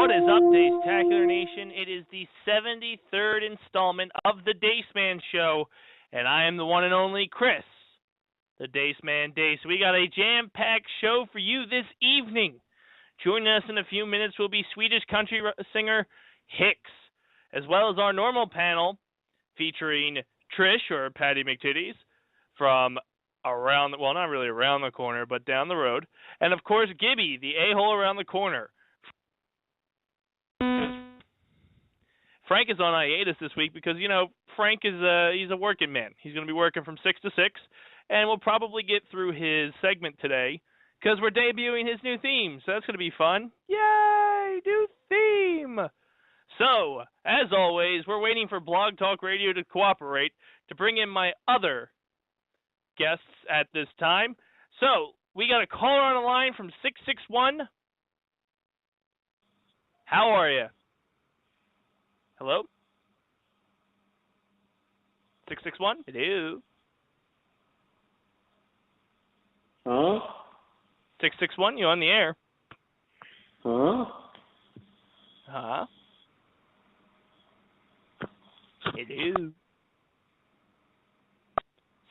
What is up, Dace-tacular Nation? It is the 73rd installment of the Dace Man Show, and I am the one and only Chris, the Dace Man Dace. We got a jam-packed show for you this evening. Joining us in a few minutes will be Swedish country singer Hicks, as well as our normal panel featuring Trish, or Patty McTitties, from around, well, not really around the corner, but down the road. And, of course, Gibby, the a-hole around the corner. Frank is on hiatus this week because, you know, Frank is he's a working man. He's going to be working from 6 to 6, and we'll probably get through his segment today because we're debuting his new theme, so that's going to be fun. Yay, new theme! So, as always, we're waiting for Blog Talk Radio to cooperate to bring in my other guests at this time. So, we got a caller on the line from 661. How are you? Hello? 661? Hello? Huh? 661, you on the air? Huh? Huh? Hello?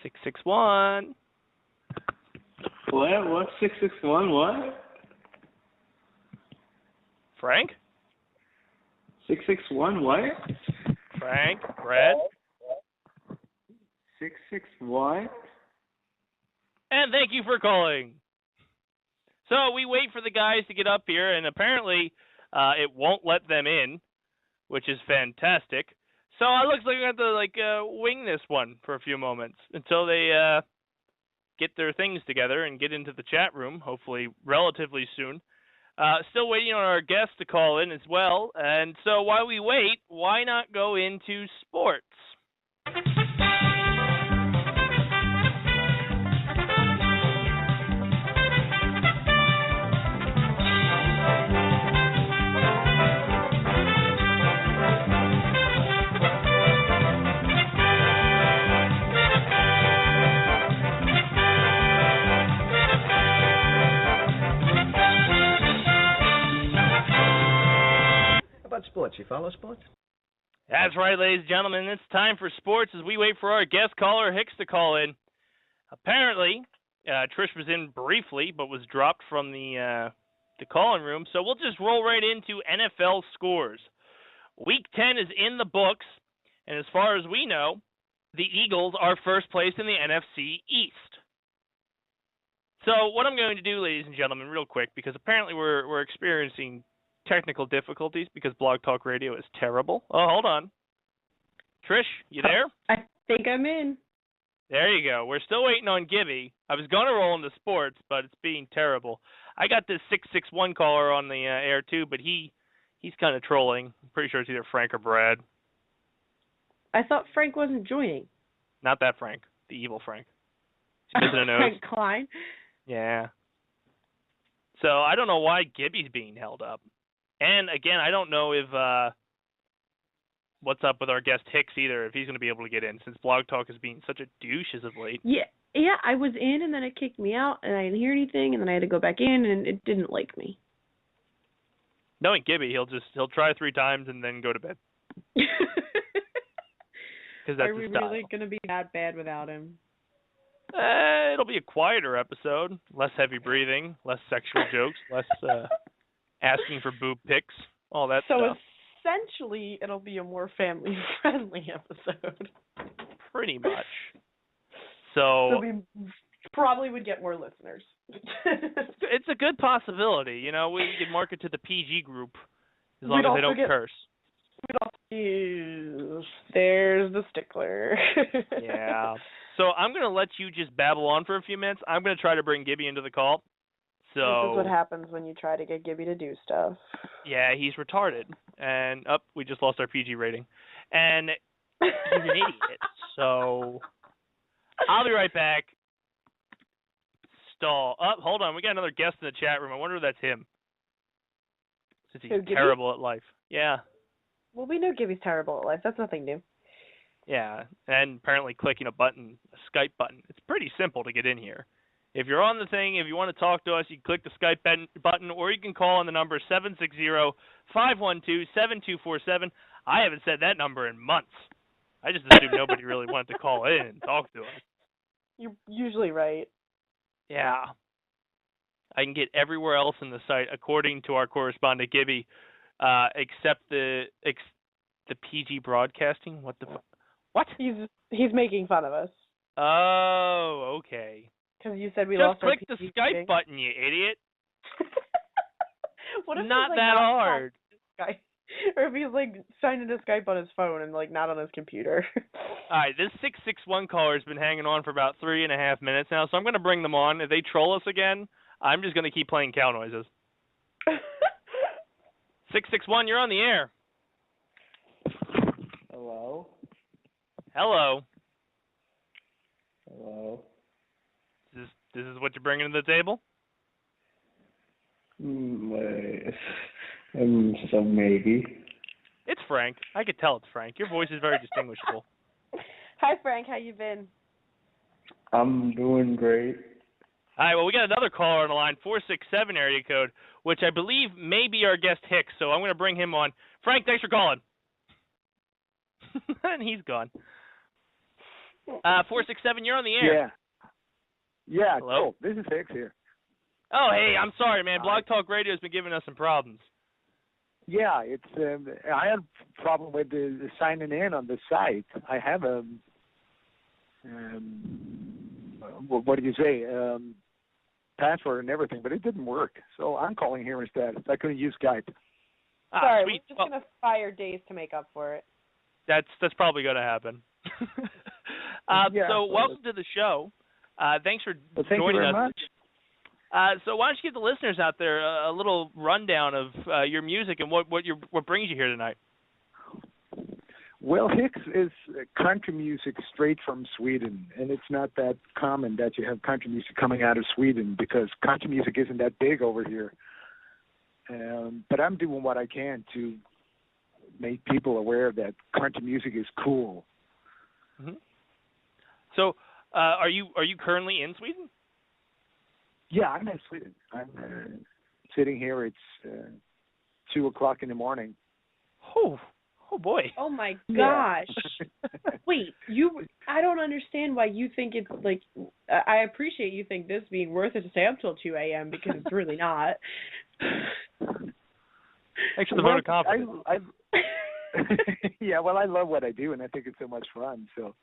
661. What? What? 661? What? Frank? 661? What? Frank? Brad? 66 what? And thank you for calling. So we wait for the guys to get up here, and apparently it won't let them in, which is fantastic. So it looks like we're going to have to wing this one for a few moments until they get their things together and get into the chat room, hopefully relatively soon. Still waiting on our guests to call in as well. And so while we wait, why not go into sports? About sports, you follow sports? That's right, ladies and gentlemen. It's time for sports as we wait for our guest caller, Hicks, to call in. Apparently, Trish was in briefly, but was dropped from the call-in room. So we'll just roll right into NFL scores. Week 10 is in the books, and as far as we know, the Eagles are first place in the NFC East. So what I'm going to do, ladies and gentlemen, real quick, because apparently we're experiencing technical difficulties because Blog Talk Radio is terrible. Oh, hold on. Trish, you there? I think I'm in. There you go. We're still waiting on Gibby. I was going to roll into sports, but it's being terrible. I got this 661 caller on the air too, but he's kind of trolling. I'm pretty sure it's either Frank or Brad. I thought Frank wasn't joining. Not that Frank. The evil Frank. He's missing a nose. Frank Klein? Yeah. So I don't know why Gibby's being held up. And, again, I don't know if what's up with our guest Hicks either, if he's going to be able to get in, since Blog Talk is being such a douche as of late. Yeah, I was in, and then it kicked me out, and I didn't hear anything, and then I had to go back in, and it didn't like me. Knowing Gibby, he'll try 3 times and then go to bed. Because that's Are we his style. really going to be that bad without him? It'll be a quieter episode, less heavy breathing, less sexual jokes, less asking for boob pics, all that so stuff. So essentially, it'll be a more family-friendly episode. Pretty much. So we probably would get more listeners. It's a good possibility. You know, we can market to the PG group as long as they don't curse. There's the stickler. Yeah. So I'm going to let you just babble on for a few minutes. I'm going to try to bring Gibby into the call. So this is what happens when you try to get Gibby to do stuff. Yeah, he's retarded. And, we just lost our PG rating. And he's an idiot. So I'll be right back. Stall. Hold on. We got another guest in the chat room. I wonder if that's him. Since he's terrible at life. Yeah. Well, we know Gibby's terrible at life. That's nothing new. Yeah, and apparently clicking a button, a Skype button. It's pretty simple to get in here. If you're on the thing, if you want to talk to us, you can click the Skype button, or you can call on the number 760-512-7247. I haven't said that number in months. I just assumed nobody really wanted to call in and talk to us. You're usually right. Yeah. I can get everywhere else in the site, according to our correspondent Gibby, except the PG broadcasting. What the? What? He's making fun of us. Oh, okay. Because you said we Just lost click our the PG Skype thing. button, you idiot. What if Not he's, that hard. Skype? Or if he's signed into Skype on his phone and not on his computer. All right, this 661 caller has been hanging on for about 3.5 minutes now, so I'm going to bring them on. If they troll us again, I'm just going to keep playing cow noises. 661, you're on the air. Hello? Hello. Hello? This is what you're bringing to the table? So maybe. It's Frank. I could tell it's Frank. Your voice is very distinguishable. Hi, Frank. How you been? I'm doing great. All right, well, we got another caller on the line, 467 area code, which I believe may be our guest Hicks, so I'm going to bring him on. Frank, thanks for calling. And he's gone. 467, you're on the air. Yeah, Hello? cool. This is Hicks here. Oh, hey, I'm sorry, man. Blog Talk Radio's been giving us some problems. Yeah, it's I had a problem with the signing in on the site. I have a what do you say? Password and everything, but it didn't work. So I'm calling here instead. I couldn't use Skype. Sorry, Sweet. we're just gonna fire Dace to make up for it. That's probably going to happen. So welcome to the show. Thanks for thank joining you very us. much. So why don't you give the listeners out there a little rundown of your music and what brings you here tonight? Well, Hicks is country music straight from Sweden, and it's not that common that you have country music coming out of Sweden because country music isn't that big over here. But I'm doing what I can to make people aware that country music is cool. Mm-hmm. So, are you currently in Sweden? Yeah, I'm in Sweden. I'm sitting here. It's 2:00 in the morning. Oh boy. Oh my gosh. Wait, I don't understand why you think it's I appreciate you think this being worth it to stay up till 2 a.m. because it's really not. Thanks for the vote of confidence. Yeah, well, I love what I do, and I think it's so much fun. So,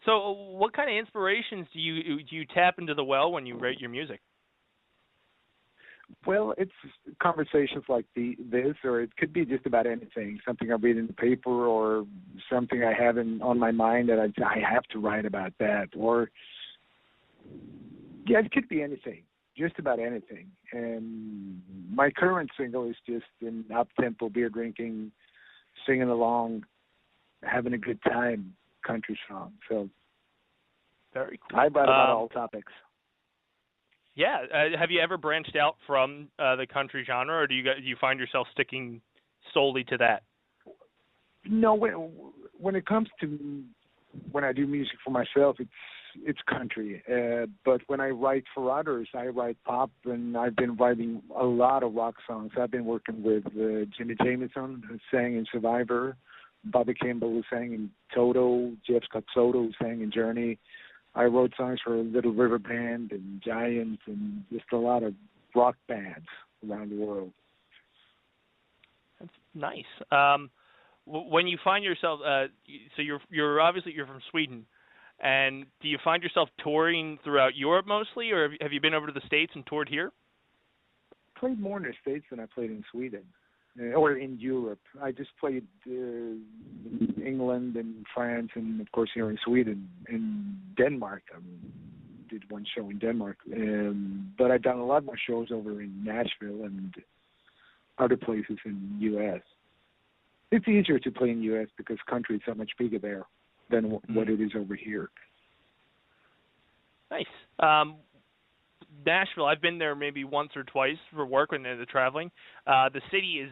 what kind of inspirations do you tap into the well when you write your music? Well, it's conversations like this, or it could be just about anything. Something I read in the paper, or something I have on my mind that I have to write about that. Or yeah, it could be anything, just about anything. And my current single is just an up-tempo beer drinking, singing along, having a good time country song. So very cool. I write about all topics. Yeah. Have you ever branched out from the country genre, or do you find yourself sticking solely to that? No, when it comes to when I do music for myself, it's country. But when I write for others, I write pop, and I've been writing a lot of rock songs. I've been working with Jimmy Jamison, who sang in Survivor, Bobby Kimball, who sang in Toto, Jeff Scott Soto, who sang in Journey. I wrote songs for Little River Band and Giants and just a lot of rock bands around the world. That's nice. When you find yourself, so you're obviously from Sweden, and do you find yourself touring throughout Europe mostly, or have you been over to the States and toured here? I played more in the States than I played in Sweden. Or in Europe. I just played England and France and, of course, here in Sweden. In Denmark, I did one show in Denmark. But I've done a lot more shows over in Nashville and other places in the U.S. It's easier to play in the U.S. because country is so much bigger there than what it is over here. Nice. Nashville, I've been there maybe once or twice for work when they're traveling. The city is,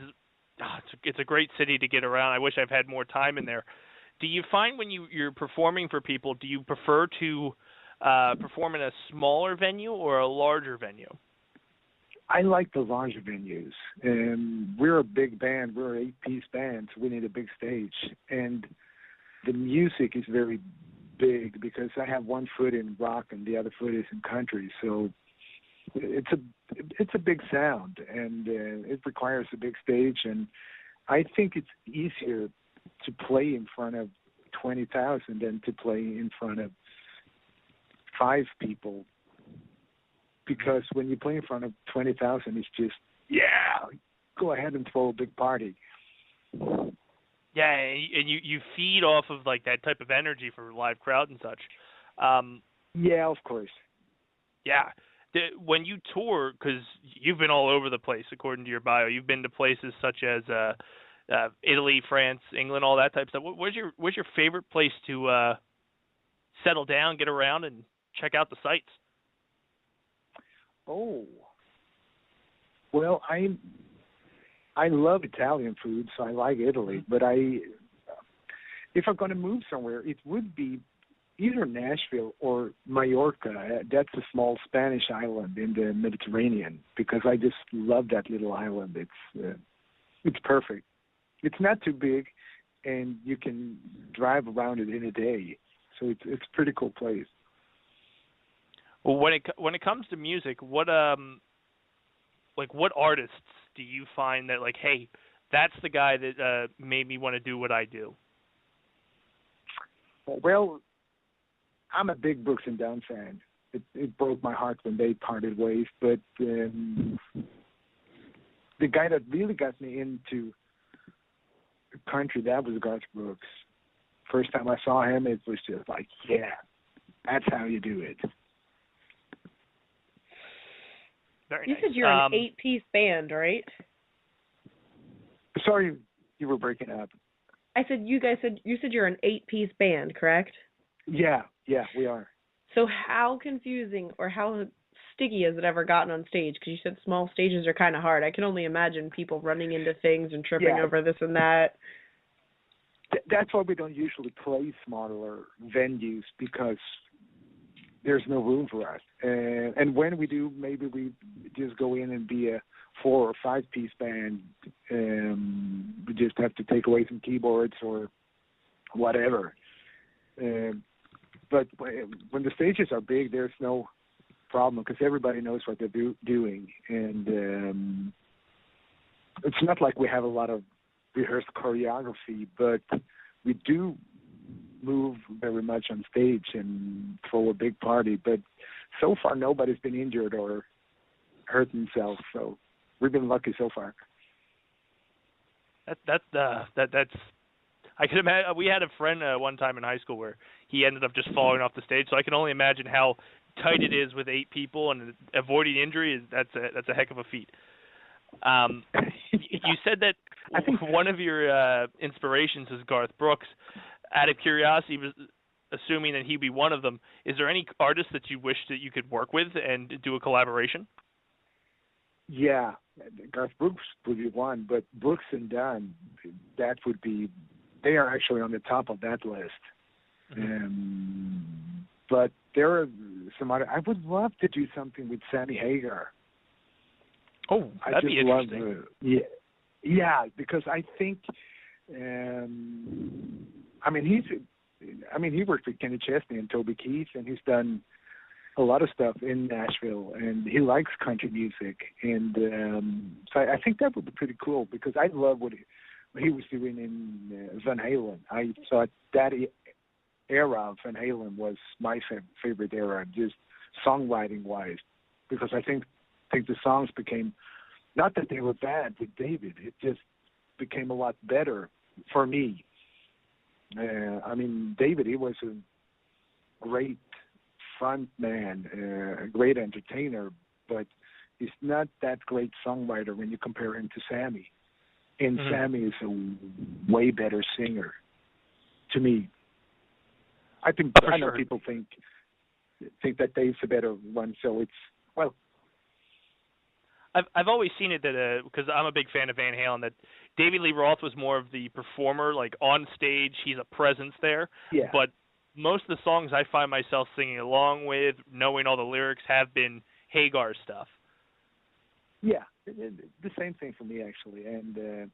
it's a great city to get around. I wish I've had more time in there. Do you find when you're performing for people, do you prefer to perform in a smaller venue or a larger venue? I like the larger venues. We're a big band. We're an 8-piece band, so we need a big stage. And the music is very big because I have one foot in rock and the other foot is in country. So it's a big sound, and it requires a big stage. And I think it's easier to play in front of 20,000 than to play in front of 5 people. Because when you play in front of 20,000, it's just, go ahead and throw a big party. Yeah, and you feed off of like that type of energy for live crowd and such. Yeah, of course. Yeah. When you tour, because you've been all over the place, according to your bio, you've been to places such as Italy, France, England, all that type of stuff. Where's your favorite place to settle down, get around, and check out the sights? Oh, well, I love Italian food, so I like Italy. But if I'm going to move somewhere, it would be either Nashville or Mallorca. That's a small Spanish island in the Mediterranean, because I just love that little island. It's perfect. It's not too big, and you can drive around it in a day. So it's a pretty cool place. Well, when it comes to music, what artists do you find that, like, hey, that's the guy that made me want to do what I do? Well, I'm a big Brooks and Dunn fan. It broke my heart when they parted ways, but the guy that really got me into country, that was Garth Brooks. First time I saw him, it was just like, yeah, that's how you do it. Very you nice. said you're an 8-piece band, right? Sorry, you were breaking up. I said you said you're an 8-piece band, correct? Yeah, we are. So how confusing or how sticky has it ever gotten on stage? Because you said small stages are kind of hard. I can only imagine people running into things and tripping over this and that. That's why we don't usually play smaller venues, because there's no room for us. And when we do, maybe we just go in and be a 4 or 5-piece band. We just have to take away some keyboards or whatever. But when the stages are big, there's no problem, because everybody knows what they're doing. And it's not like we have a lot of rehearsed choreography, but we do move very much on stage and throw a big party. But so far, nobody's been injured or hurt themselves, so we've been lucky so far. That's I can imagine. We had a friend one time in high school where he ended up just falling off the stage. So I can only imagine how tight it is with 8 people, and avoiding injury that's a heck of a feat. You said that one of your inspirations is Garth Brooks. Out of curiosity, assuming that he'd be one of them, is there any artist that you wish that you could work with and do a collaboration? Yeah, Garth Brooks would be one, but Brooks and Dunn, that would be, they are actually on the top of that list. Mm-hmm. But there are some other, I would love to do something with Sammy Hagar. Oh, that'd be interesting. Yeah, because I think, he worked with Kenny Chesney and Toby Keith, and he's done a lot of stuff in Nashville, and he likes country music. And so I think that would be pretty cool, because I love what he was doing in Van Halen. I thought that era of Van Halen was my favorite era, just songwriting-wise, because I think the songs became, not that they were bad with David, it just became a lot better for me. David, he was a great front man, a great entertainer, but he's not that great songwriter when you compare him to Sammy. And Sammy is a way better singer, to me. I know people think that Dave's a better one, so it's, well. I've always seen it that because I'm a big fan of Van Halen, that David Lee Roth was more of the performer, like on stage, he's a presence there. Yeah. But most of the songs I find myself singing along with, knowing all the lyrics, have been Hagar stuff. Yeah, the same thing for me actually, and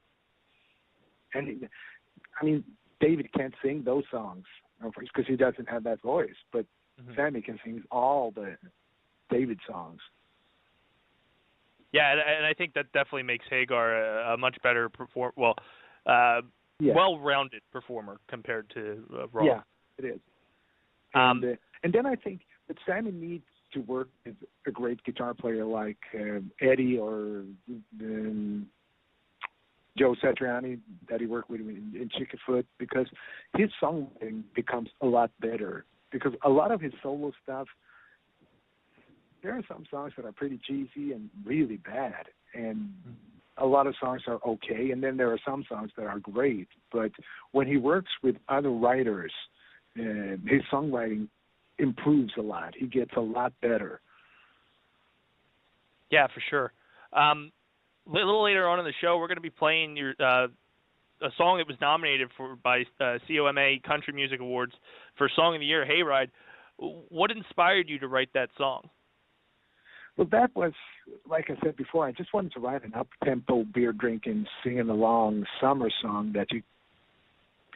I mean, David can't sing those songs because he doesn't have that voice, but Sammy can sing all the David songs. Yeah, and I think that definitely makes Hagar a much better well-rounded performer compared to Rob. Yeah, it is. And then I think that Sammy needs to work with a great guitar player like Eddie or Joe Satriani that he worked with in Chickafoot, because his songwriting becomes a lot better. Because a lot of his solo stuff, there are some songs that are pretty cheesy and really bad, and a lot of songs are okay, and then there are some songs that are great. But when he works with other writers, his songwriting improves a lot. He gets a lot better. Yeah, for sure. A little later on in the show, we're going to be playing your a song that was nominated by COMA Country Music Awards for Song of the Year, Hayride. What inspired you to write that song? Well, that was, like I said before, I just wanted to write an up-tempo, beer-drinking, singing along summer song that you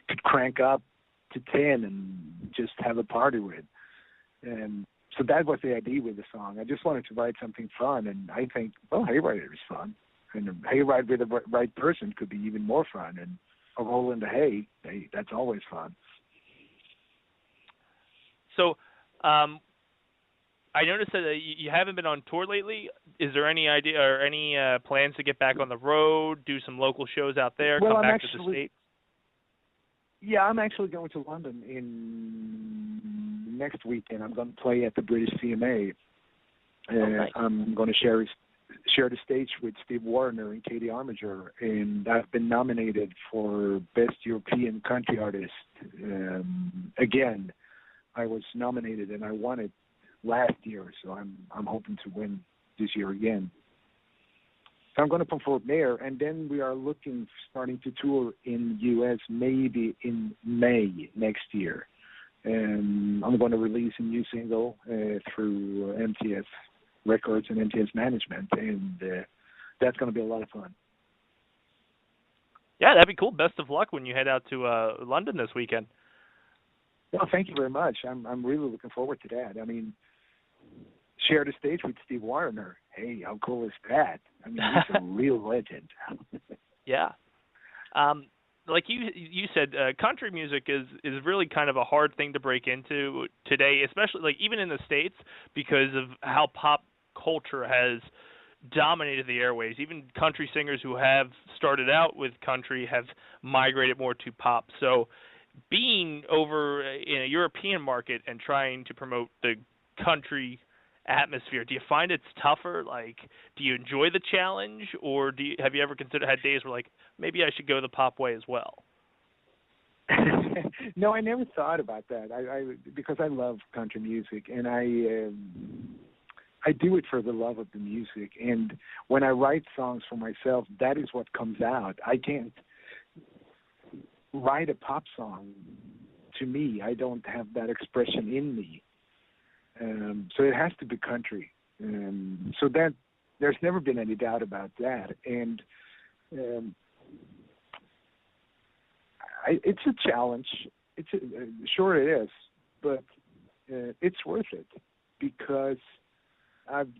could crank up to 10 and just have a party with. And so that was the idea with the song. I just wanted to write something fun, and I think, well, Hayride is fun. And a hayride with the right person could be even more fun. And a roll in the hay, that's always fun. So, I noticed that you haven't been on tour lately. Is there any idea or any plans to get back on the road, do some local shows out there, come back to the States? Yeah, I'm actually going to London in next weekend. I'm going to play at the British CMA. Nice. I'm going to share the stage with Steve Warner and Katie Armiger, and I've been nominated for Best European Country Artist. Again, I was nominated and I won it last year, so I'm hoping to win this year again. So I'm going to perform there, and then we are starting to tour in the U.S. maybe in May next year. And I'm going to release a new single through MTS Records and MTS Management, and that's going to be a lot of fun. Yeah, that'd be cool. Best of luck when you head out to London this weekend. Well, thank you very much. I'm really looking forward to that. I mean, share the stage with Steve Warner. Hey, how cool is that? I mean, he's a real legend. Yeah. Like you said, country music is really kind of a hard thing to break into today, especially like even in the States, because of how pop culture has dominated the airways. Even country singers who have started out with country have migrated more to pop. So being over in a European market and trying to promote the country atmosphere, do you find it's tougher? Like, do you enjoy the challenge, or have you ever had days where like maybe I should go the pop way as well? No, I never thought about that. I because I love country music, and I do it for the love of the music. And when I write songs for myself, that is what comes out. I can't write a pop song. To me, I don't have that expression in me. So it has to be country. So that there's never been any doubt about that. And it's a challenge. Sure it is, but it's worth it because I've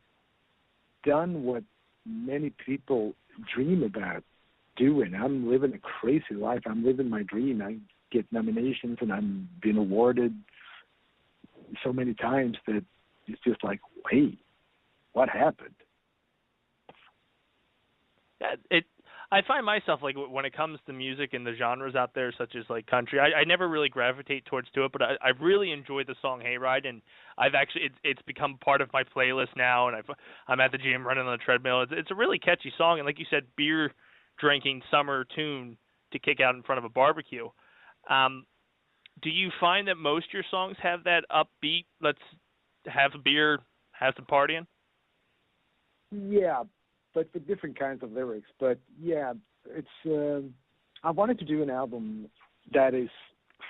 done what many people dream about doing. I'm living a crazy life. I'm living my dream. I get nominations and I'm been awarded so many times that it's just like, wait, what happened? I find myself like when it comes to music and the genres out there, such as like country, I never really gravitate towards it, but I really enjoy the song Hayride, and I've actually it's become part of my playlist now, and I'm at the gym running on the treadmill. It's a really catchy song, and like you said, beer drinking summer tune to kick out in front of a barbecue. Do you find that most of your songs have that upbeat, let's have a beer, have some partying? Yeah, but with different kinds of lyrics. But yeah, it's. I wanted to do an album that is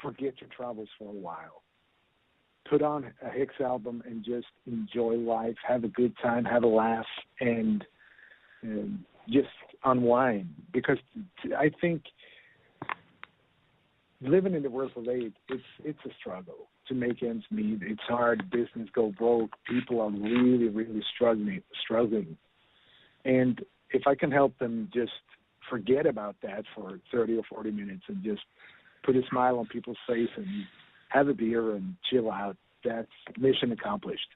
forget your troubles for a while. put on a Hicks album and just enjoy life, have a good time, have a laugh, and just unwind. Because I think living in the world today, it's a struggle to make ends meet. It's hard. Business go broke. People are really, really struggling. And if I can help them just forget about that for 30 or 40 minutes and just put a smile on people's face and have a beer and chill out, that's mission accomplished.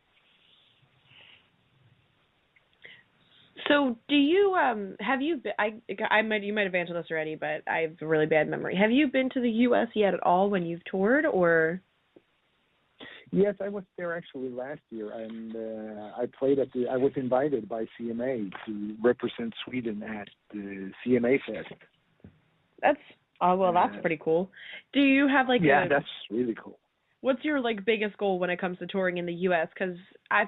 So, do you have you been, you might have answered this already, but I have a really bad memory. Have you been to the U.S. yet at all when you've toured, or? Yes, I was there actually last year, and I played I was invited by CMA to represent Sweden at the CMA Fest. That's that's pretty cool. Do you have that's really cool. What's your biggest goal when it comes to touring in the U.S.? Because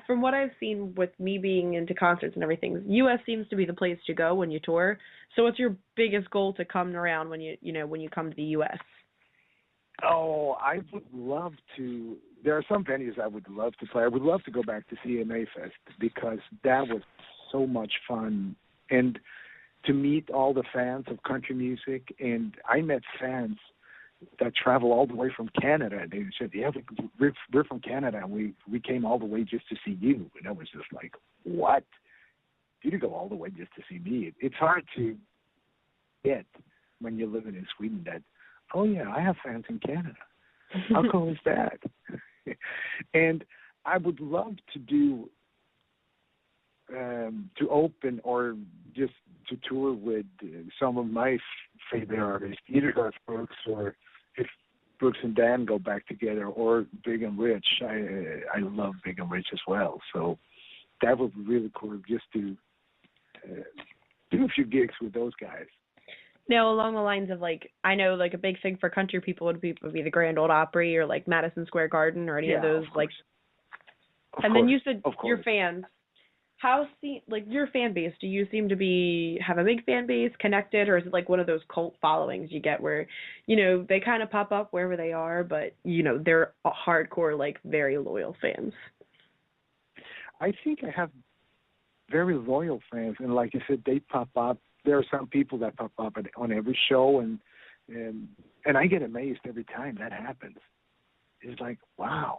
from what I've seen with me being into concerts and everything, U.S. seems to be the place to go when you tour. So what's your biggest goal to come around when you come to the U.S.? Oh, I would love to. There are some venues I would love to play. I would love to go back to CMA Fest because that was so much fun. And to meet all the fans of country music, and I met fans that travel all the way from Canada. And they said, yeah, we're from Canada, and we came all the way just to see you. And I was just like, what? You go all the way just to see me? It's hard to get when you're living in Sweden that, oh, yeah, I have fans in Canada. How cool is that? And I would love to do, to open or just to tour with some of my favorite artists, either Garth Brooks or if Brooks and Dan go back together, or Big and Rich. I love Big and Rich as well. So that would be really cool just to do a few gigs with those guys. Now, along the lines of I know a big thing for country people would be the Grand Ole Opry or Madison Square Garden or any of those Then you said your fans. How your fan base? Do you seem to have a big fan base, connected, or is it one of those cult followings you get where they kind of pop up wherever they are, but they're hardcore very loyal fans? I think I have very loyal fans, and like you said, they pop up. There are some people that pop up on every show, and I get amazed every time that happens. It's like, wow.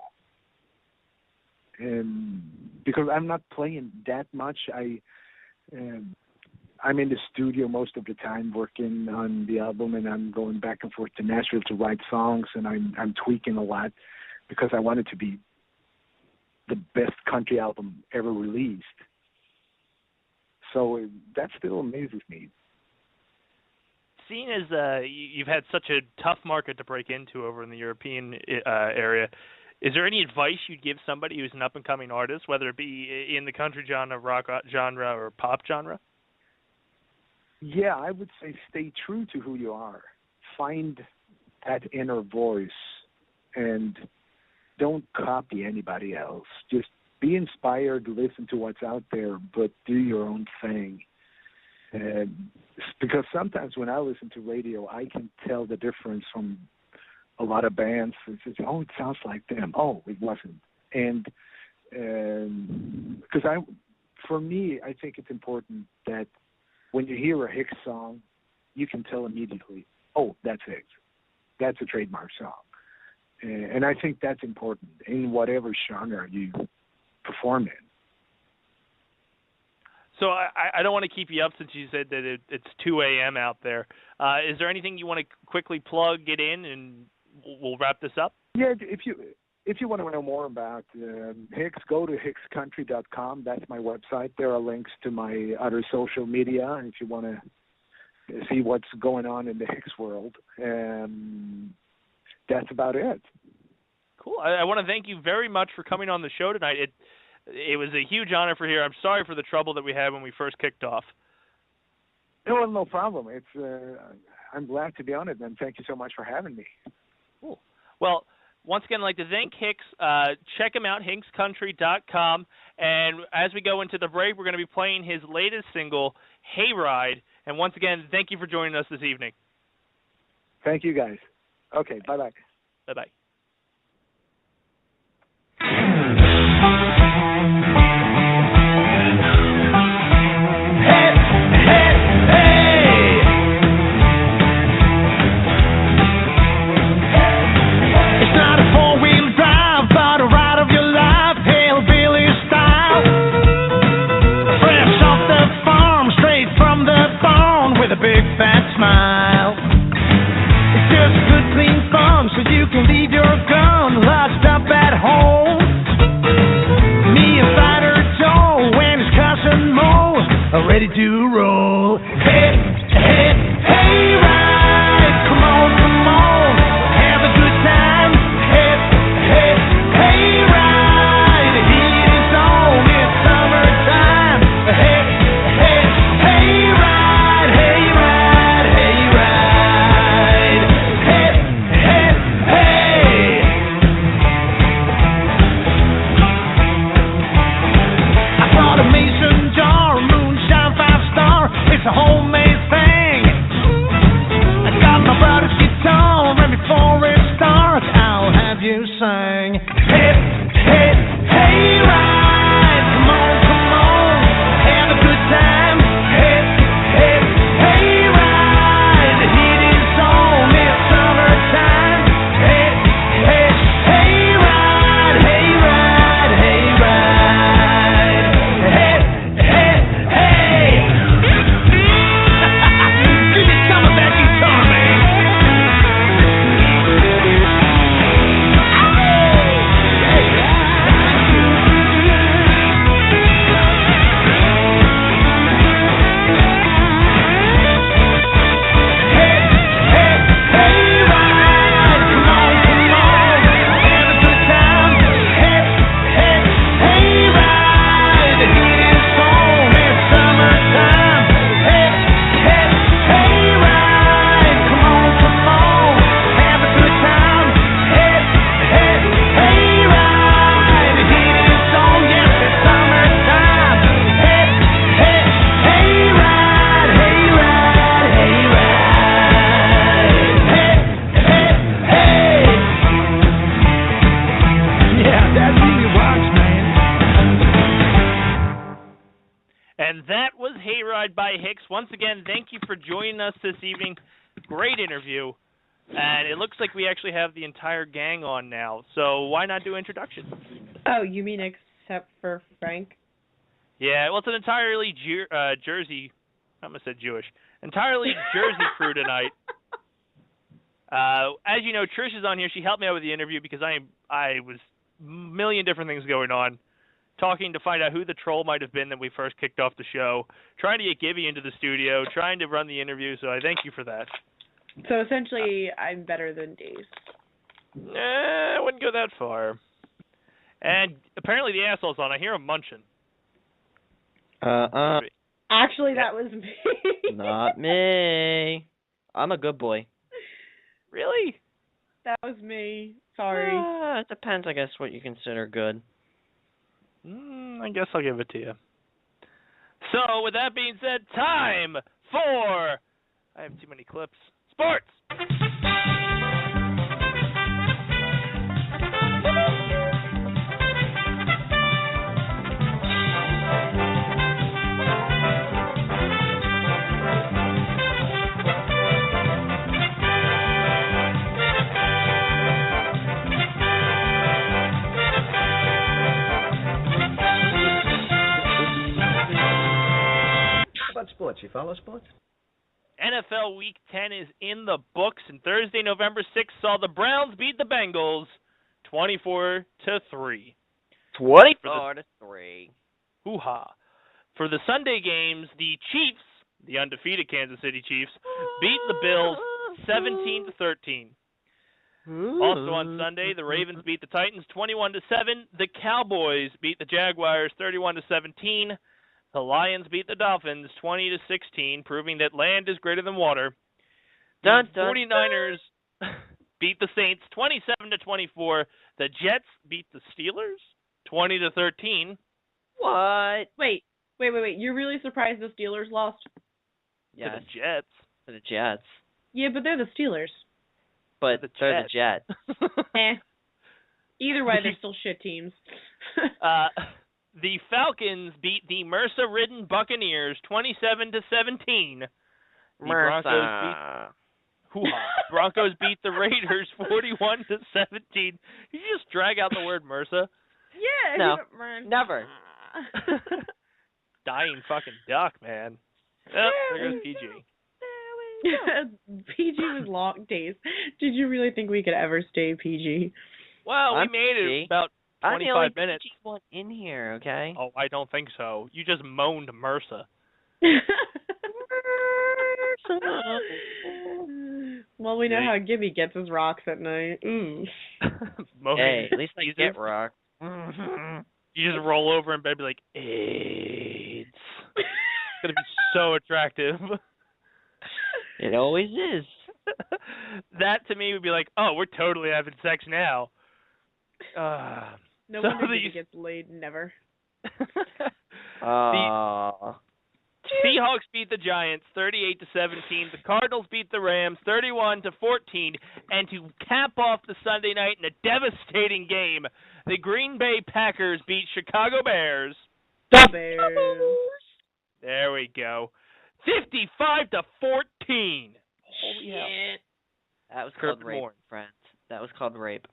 And because I'm not playing that much, I'm in the studio most of the time working on the album, and I'm going back and forth to Nashville to write songs, and I'm tweaking a lot because I want it to be the best country album ever released. So that still amazes me. Seeing as you've had such a tough market to break into over in the European area, is there any advice you'd give somebody who's an up-and-coming artist, whether it be in the country genre, rock genre, or pop genre? Yeah, I would say stay true to who you are. Find that inner voice and don't copy anybody else. Just be inspired, listen to what's out there, but do your own thing. Because sometimes when I listen to radio, I can tell the difference from a lot of bands. It's just, oh, it sounds like them. Oh, it wasn't. And because for me, I think it's important that when you hear a Hicks song, you can tell immediately, oh, that's Hicks. That's a trademark song. And I think that's important in whatever genre you perform in. So I don't want to keep you up since you said that it's 2 a.m. out there. Is there anything you want to quickly plug it in, and we'll wrap this up? Yeah, if you want to know more about Hicks, go to hickscountry.com. That's my website. There are links to my other social media, and if you want to see what's going on in the Hicks world. That's about it. Cool. I want to thank you very much for coming on the show tonight. It was a huge honor for here. I'm sorry for the trouble that we had when we first kicked off. No problem. I'm glad to be on it, and thank you so much for having me. Cool. Well, once again, I'd like to thank Hicks. Check him out, hickscountry.com. And as we go into the break, we're going to be playing his latest single, Hayride. And once again, thank you for joining us this evening. Thank you, guys. Okay, bye-bye. Bye-bye. Ready to roll. Hey, hey, hey, ride. Come on, have a good time. Hey, hey, hey, ride. The heat is on, it's summertime. Hey, hey, hey, ride. Hey, ride, hey, ride. Hey, hey, hey. I brought a mason jar, moonshine 5-star. It's a homemade thing. I got my brother's guitar, and before it starts, I'll have you sing. Hey, hey, hey, ride. Come on, have a good time. Hey, hey, hey, ride. The heat is on, it's summertime. Hey, hey, hey, ride. Hey, ride, hey, ride. Hey, hey, hey. Give me some of that guitar, man. Hey, hey, hey, ride. Come on, have a good time. Hey, hey, hey, ride. The heat is on, it's summertime. Hey, hey, hey, ride. Come on, have a good time. Hey, hey, hey, ride. The heat is on, yes, it's summertime. Hey, hey, hey, ride. Hey, ride, hey, ride. Hey, hey, hey. Yeah, that really rocks, man. And that was Hayride by Hicks. Once again, thank you for joining us this evening. Great interview. And it looks like we actually have the entire gang on now. So why not do introductions? Oh, you mean except for Frank? Yeah, well, it's an entirely Jersey, I almost said Jewish, entirely Jersey crew tonight. As you know, Trish is on here. She helped me out with the interview because I was a million different things going on, talking to find out who the troll might have been that we first kicked off the show, trying to get Gibby into the studio, trying to run the interview, so I thank you for that. So essentially, I'm better than Dace. I wouldn't go that far. And apparently the asshole's on. I hear him munching. Actually, Yeah. that was me. Not me. I'm a good boy. Really? That was me. Sorry. It depends, I guess, what you consider good. I guess I'll give it to you. So, with that being said, time for... I have too many clips. Sports! How about sports? You follow sports? NFL Week 10 is in the books, and Thursday, November 6th, saw the Browns beat the Bengals 24-3. 24-3. Hoo-ha. For the Sunday games, the Chiefs, the undefeated Kansas City Chiefs, beat the Bills 17-13. Also on Sunday, the Ravens beat the Titans 21-7. The Cowboys beat the Jaguars 31-17. The Lions beat the Dolphins 20-16, proving that land is greater than water. The 49ers beat the Saints 27-24. The Jets beat the Steelers 20-13. What? Wait. You're really surprised the Steelers lost? Yes. To the Jets. To the Jets. Yeah, but they're the Steelers. But they're the Jets. Either way, they're still shit teams. The Falcons beat the Mercer-ridden Buccaneers 27-17. Broncos beat the Raiders 41-17. Did you just drag out the word Mercer? Yeah. No, never. Dying fucking duck, man. Oh, there goes PG. PG was long days. Did you really think we could ever stay PG? Well, we made it about 25 minutes. PG one in here, okay? Oh, I don't think so. You just moaned Mercer. Well, we know how Gibby gets his rocks at night. Hey, at least I get rock. You just roll over in bed and be like, AIDS. It's going to be so attractive. It always is. That to me would be like, oh, we're totally having sex now. No wonder he gets laid never. Seahawks beat the Giants 38-17. The Cardinals beat the Rams 31-14. And to cap off the Sunday night in a devastating game, the Green Bay Packers beat Chicago Bears. The Bears. There we go. 55-14. Holy hell. That was called rape, friends. That was called rape.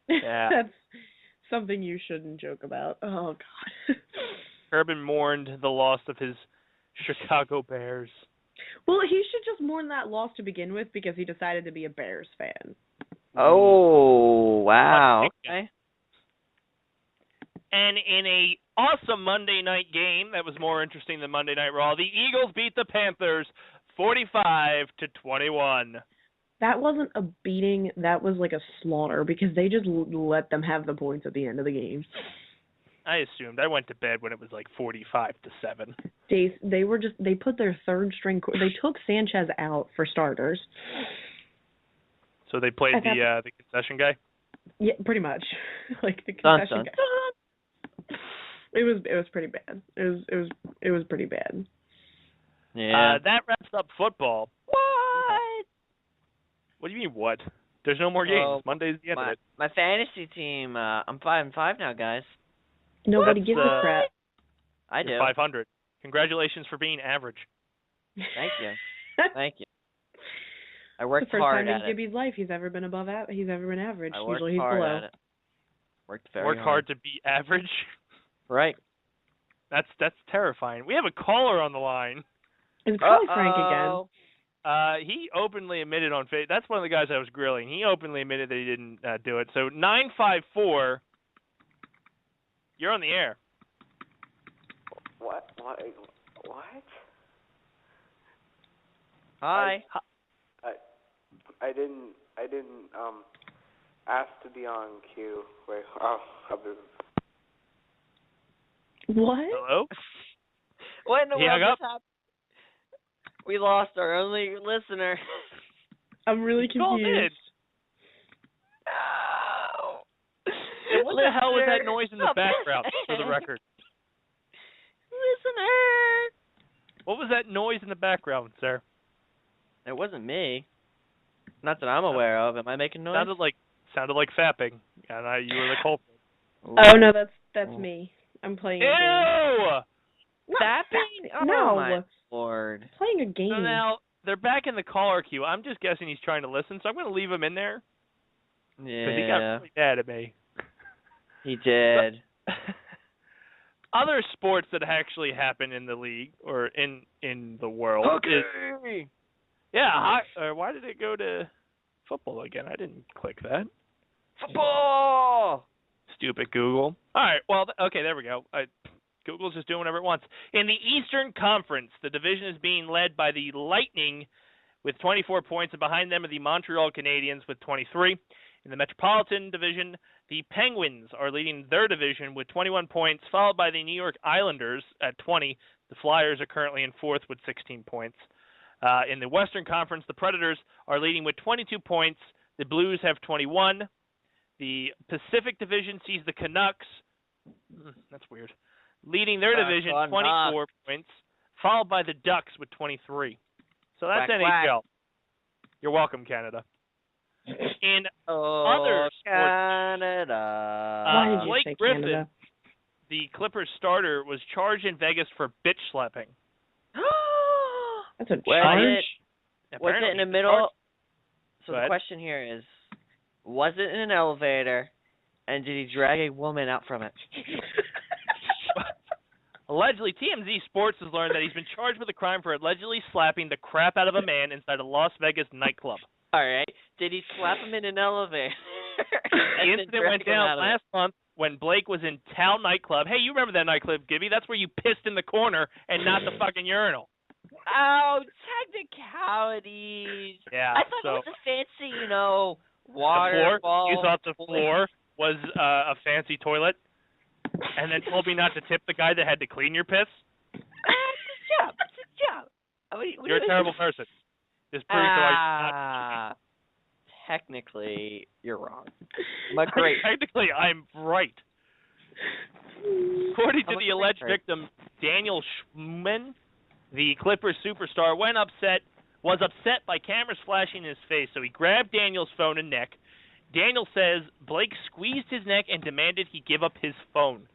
Yeah. That's something you shouldn't joke about. Oh, God. Urban mourned the loss of his Chicago Bears. Well, he should just mourn that loss to begin with because he decided to be a Bears fan. Oh, wow. Okay. And in a awesome Monday night game that was more interesting than Monday Night Raw, the Eagles beat the Panthers 45-21. That wasn't a beating. That was like a slaughter because they just let them have the points at the end of the game. I assumed. I went to bed when it was like 45-7. Dace, they put their third string. They took Sanchez out for starters. So they played the concession guy. Yeah, pretty much. Like the concession guy. It was pretty bad. It was pretty bad. Yeah. That wraps up football. What? What do you mean what? There's no more games. Monday's the end of it. My fantasy team. I'm 5-5 now, guys. Nobody gives a crap. I do. 500. Congratulations for being average. Thank you. Thank you. I worked hard hard at it. at It's the first time in Gibby's life he's ever been above he's ever been average. I worked Usually he's hard below. at it. Worked very Worked hard to be average. Right. That's terrifying. We have a caller on the line. It's probably Frank again. He openly admitted on Facebook. That's one of the guys I was grilling. He openly admitted that he didn't do it. So 954, you're on the air. What? Hi. I didn't ask to be on queue. Wait, What? Hello? What in the He world hung just happened? We lost our only listener. I'm really confused. No. What the hell was that noise in the background, for the record? Listener. What was that noise in the background, sir? It wasn't me. Not that I'm aware of. Am I making noise? Sounded like fapping, and you were the culprit. Oh no, that's me. I'm playing a game. Ew! Fapping? Oh No. my Lord. Playing a game. So now they're back in the caller queue. I'm just guessing he's trying to listen, so I'm going to leave him in there. Yeah. Because he got really mad at me. He did. Other sports that actually happen in the league or in the world. Okay. Why did it go to football again? I didn't click that. Football! Stupid Google. All right. Well, okay, there we go. Google's just doing whatever it wants. In the Eastern Conference, the division is being led by the Lightning with 24 points, and behind them are the Montreal Canadiens with 23. In the Metropolitan Division, the Penguins are leading their division with 21 points, followed by the New York Islanders at 20. The Flyers are currently in fourth with 16 points. In the Western Conference, the Predators are leading with 22 points. The Blues have 21. The Pacific Division sees the Canucks. That's weird. Leading their division, 24 points, followed by the Ducks with 23. So that's NHL. You're welcome, Canada. In Oh, other sports, Canada. Why did you Blake say Griffin, Canada? the Clippers starter, was charged in Vegas for bitch slapping. That's a Was charge. Was Apparently it in the he's middle? charged. So Go the ahead. question here is, was it in an elevator, and did he drag a woman out from it? Allegedly, TMZ Sports has learned that he's been charged with a crime for allegedly slapping the crap out of a man inside a Las Vegas nightclub. All right. Did he slap him in an elevator? The incident went down last month when Blake was in Tao nightclub. Hey, you remember that nightclub, Gibby? That's where you pissed in the corner and not the fucking urinal. Oh, technicalities. Yeah. I thought it was a fancy, the waterfall. floor. You thought the floor was a fancy toilet, and then told me not to tip the guy that had to clean your piss. It's a job. It's a job. You're a terrible person. This proves that I'm technically, you're wrong. But great. Technically, I'm right. According to the alleged victim, Daniel Schman, the Clippers superstar, was upset by cameras flashing in his face, so he grabbed Daniel's phone and neck. Daniel says Blake squeezed his neck and demanded he give up his phone.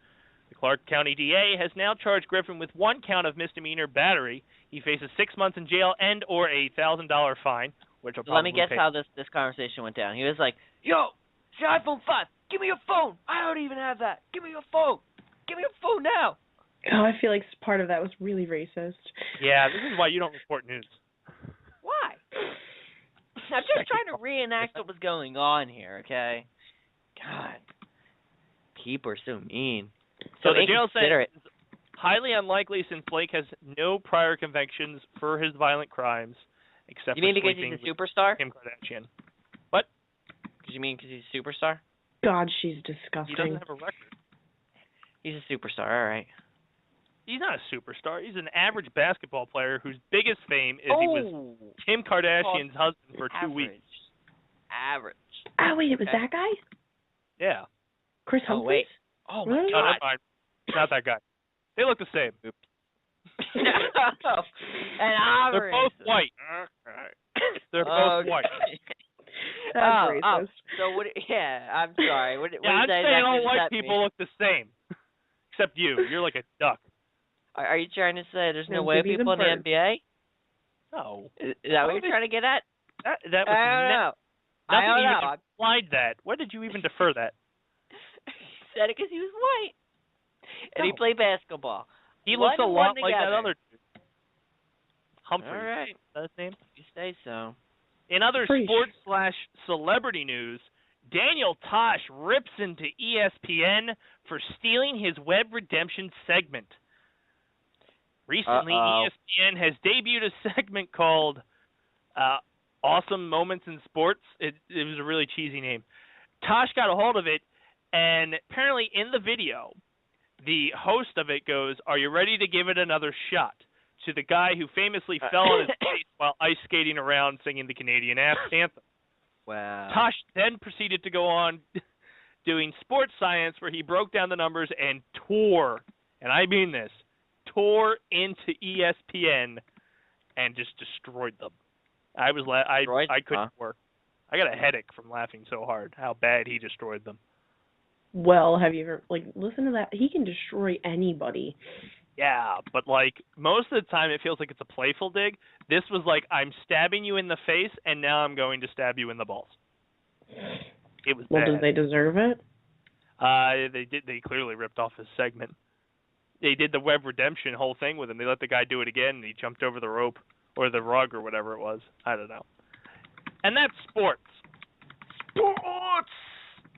The Clark County DA has now charged Griffin with 1 count of misdemeanor battery. He faces 6 months in jail and or a $1,000 fine, which will probably Let me guess how this conversation went down. He was like, "Yo, it's your iPhone 5. Give me your phone. I don't even have that. Give me your phone. Give me your phone now." Oh, I feel like part of that was really racist. Yeah, this is why you don't report news. Why? I'm just trying to reenact what was going on here, okay? God. People are so mean. So the jail said inconsiderate. it's highly unlikely since Blake has no prior convictions for his violent crimes, except You mean for because sleeping he's a with superstar? Kim Kardashian. What? You mean because he's a superstar? God, she's He disgusting. doesn't have a record. He's a superstar, all right. He's not a superstar. He's an average basketball player whose biggest fame is he was Kim Kardashian's husband for 2 weeks. Average. Oh, wait, it was Okay. that guy? Yeah. Chris Oh, Humphries? wait. Oh, my Really? No, God. never mind. Not that guy. They look the same. No. And I'm They're both racist. white. They're both white. That's racist. So what? Yeah, I'm sorry. What Yeah, I'm saying exactly all does white that people mean? look the same. Except you. You're like a duck. Are you trying to say there's no And white Gibby's people a in the bird. NBA? No. Is that what you're trying to get at? That was I don't know. I nothing don't even know. implied that. Why did you even defer that? He said it because he was white. And he No. played basketball. He One looks a and lot one like that together. other dude. Humphrey. All right. Is that his name? You say so. In other Preach. sports/celebrity news, Daniel Tosh rips into ESPN for stealing his web redemption segment. Recently, ESPN has debuted a segment called Awesome Moments in Sports. It was a really cheesy name. Tosh got a hold of it, and apparently in the video, the host of it goes, "Are you ready to give it another shot?" to the guy who famously fell on his face while ice skating around singing the Canadian anthem. Wow. Tosh then proceeded to go on doing sports science where he broke down the numbers and tore, and I mean this, tore into ESPN and just destroyed them. I couldn't work. I got a headache from laughing so hard how bad he destroyed them. Well, have you ever, listen to that? He can destroy anybody. Yeah, but most of the time it feels like it's a playful dig. This was like, I'm stabbing you in the face and now I'm going to stab you in the balls. It was Well, bad. did they deserve it? They did. They clearly ripped off his segment. They did the web redemption whole thing with him. They let the guy do it again, and he jumped over the rope or the rug or whatever it was. I don't know. And that's sports. Sports!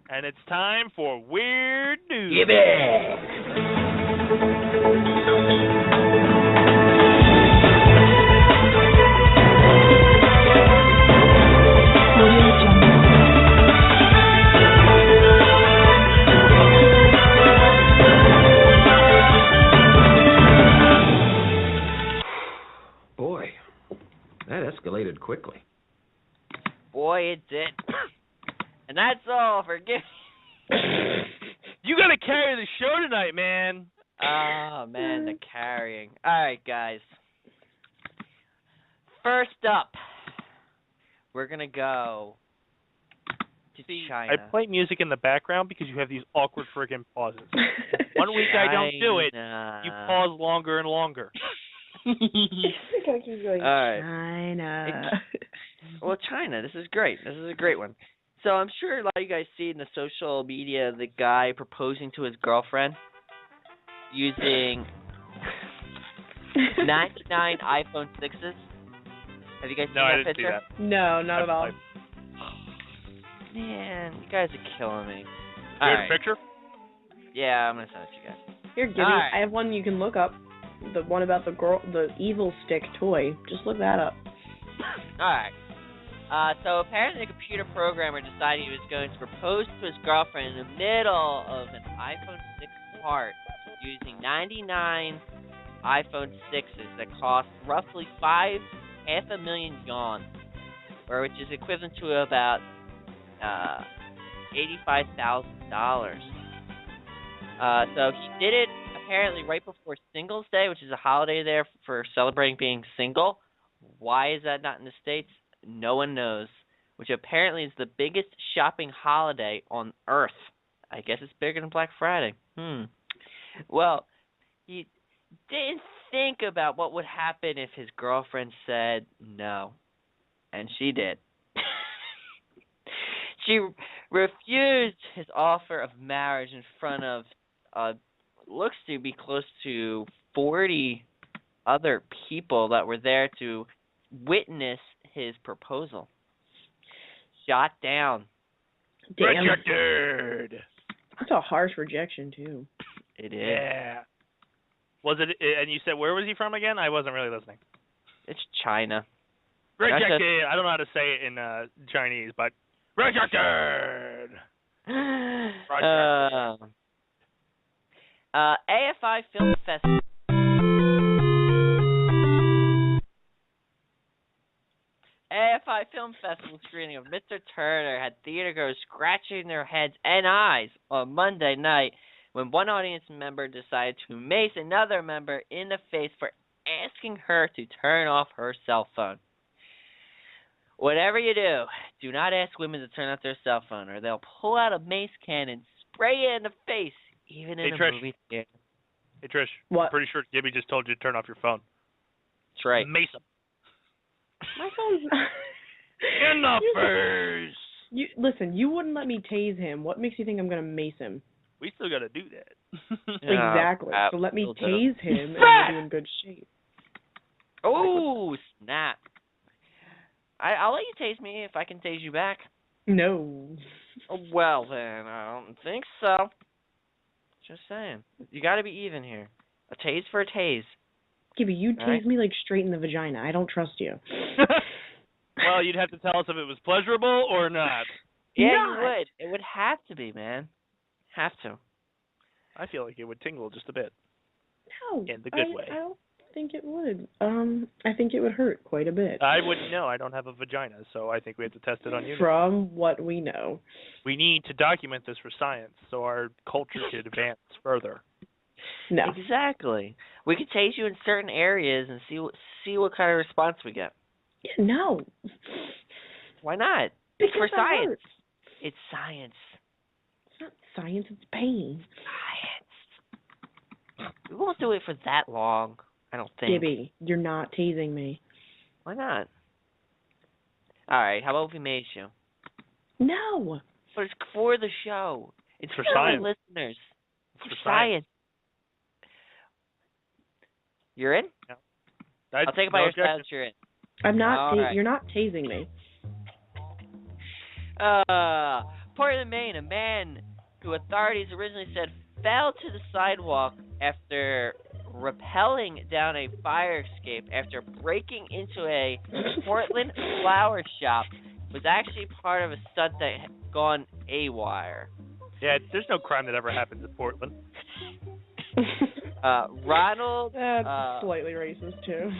And it's time for Weird News. Boy, that escalated quickly. Boy, it did. And that's all. Forgive You got to carry the show tonight, man. Oh, man, the carrying. All right, guys. First up, we're going to go See, China. I play music in the background because you have these awkward friggin' pauses. 1 week I don't do it, you pause longer and longer. I keep going, All right. China. Well, China, this is great. This is a great one. So I'm sure a lot of you guys see in the social media the guy proposing to his girlfriend using 99 iPhone 6s. Have you guys seen No, I that didn't picture? see that. No, not at all. Man, you guys are killing me. You have a picture? Yeah, I'm gonna send it to you guys. Here, Gibby, All right. I have one you can look up. The one about the evil stick toy. Just look that up. Alright. So apparently the computer programmer decided he was going to propose to his girlfriend in the middle of an iPhone 6 part using 99 iPhone 6s that cost roughly $500,000 yuan, which is equivalent to about $85,000. So he did it apparently right before Singles Day, which is a holiday there for celebrating being single. Why is that not in the States? No one knows. Which apparently is the biggest shopping holiday on Earth. I guess it's bigger than Black Friday. Well, he didn't think about what would happen if his girlfriend said no. And she did. She refused his offer of marriage in front of looks to be close to 40 other people that were there to witness his proposal. Shot down. Damn. Rejected. That's a harsh rejection, too. It is. Yeah. Was it? And you said where was he from again? I wasn't really listening. It's China. Rejected. I don't know how to say it in Chinese, but rejected. AFI Film Festival. AFI Film Festival screening of Mr. Turner had theatergoers scratching their heads and eyes on Monday night when one audience member decided to mace another member in the face for asking her to turn off her cell phone. Whatever you do not ask women to turn off their cell phone or they'll pull out a mace can and spray you in the face, even in a Trish. movie theater. Hey, Trish. What? I'm pretty sure Gibby just told you to turn off your phone. That's right. Mace him. My phone's not... In the face! Listen, you wouldn't let me tase him. What makes you think I'm going to mace him? We still got to do that. Exactly. So let me tase him and we'll be in good shape. Oh, snap. I'll let you tase me if I can tase you back. No. Well, then, I don't think so. Just saying. You got to be even here. A tase for a tase. Gibby, you tase right. me like straight in the vagina. I don't trust you. Well, you'd have to tell us if it was pleasurable or not. Yeah, you would. It would have to be, man. Have to. I feel like it would tingle just a bit. No. In the good way. I don't think it would. I think it would hurt quite a bit. I wouldn't know. I don't have a vagina, so I think we have to test it on you. From what we know. We need to document this for science so our culture could advance further. No. Exactly. We could tase you in certain areas and see what kind of response we get. Yeah, no. Why not? Because for that science. hurts. It's science. It's not science, it's pain. Science. We won't do it for that long, I don't think. Gibby, you're not tasing me. Why not? All right, how about if we mace you? No. But it's for the show. It's for for our science. listeners. It's For for science. You're in? Yeah. I'll take it by your silence. You're in. I'm not. All right. You're not tasing me. Portland, Maine, a man who authorities originally said fell to the sidewalk after rappelling down a fire escape after breaking into a Portland flower shop was actually part of a stunt that had gone AWire. Yeah, there's no crime that ever happens in Portland. Ronald... That's slightly racist, too.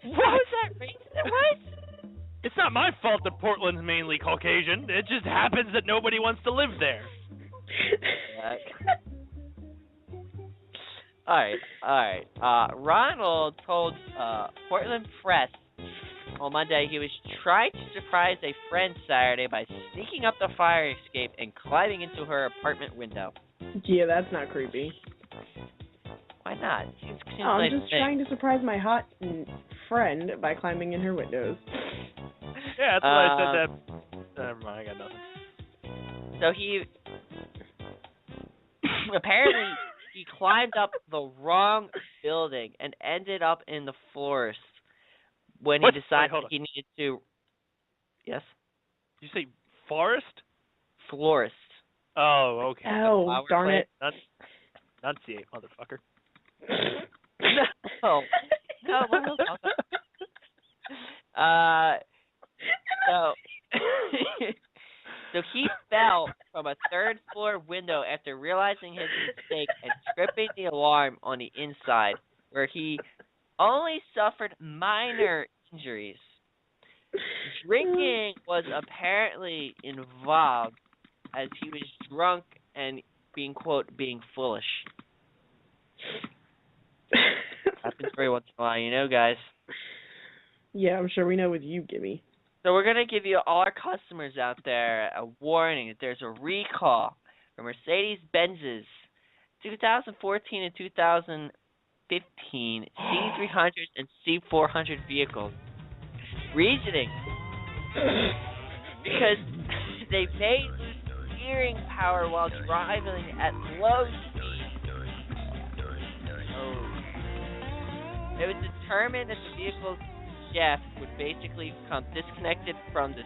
What was that racist? What? It's not my fault that Portland's mainly Caucasian. It just happens that nobody wants to live there. All right. Ronald told Portland Press On Monday, he was trying to surprise a friend Saturday by sneaking up the fire escape and climbing into her apartment window. Yeah, that's not creepy. Why not? Seems I'm like just trying to surprise my hot friend by climbing in her windows. Yeah, that's what I said. That. Never mind, I got nothing. So he apparently he climbed up the wrong building and ended up in the forest when he decided he needed to. Yes. Did you say forest? Florist. Oh, okay. Oh, darn it. Enunciate, motherfucker. No. So he fell from a third-floor window after realizing his mistake and tripping the alarm on the inside, where he only suffered minor injuries. Drinking was apparently involved, as he was drunk and being, quote, being foolish. Happens every once in a while, you know, guys. Yeah, I'm sure we know with you, Gibby. So we're going to give you, all our customers out there, a warning that there's a recall for Mercedes-Benz's 2014 and 2015 C300 and C400 vehicles. Reasoning, because they made steering power while driving at low speed. It was determined that the vehicle's shaft would basically become disconnected from the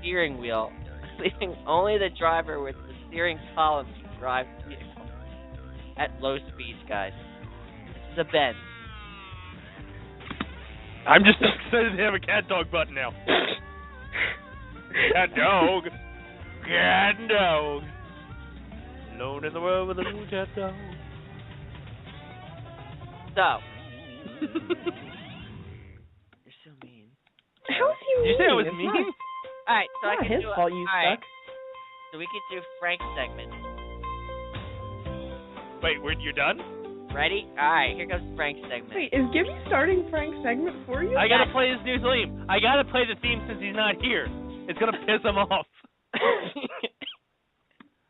steering wheel, leaving only the driver with the steering column to drive the vehicle at low speeds, guys. This is a Benz. I'm just excited to have a cat dog button now. Cat dog. Cat dog. Alone in the world with a little cat dog. So. You're so mean. How's he mean? Did you say I was mean? Alright, so I can his do fault you alright. suck. So we could do Frank's segment. Wait, you're done? Ready? Alright, here comes Frank's segment. Wait, is Gibby starting Frank's segment for you? I gotta play his new theme. I gotta play the theme since he's not here. It's gonna piss him off.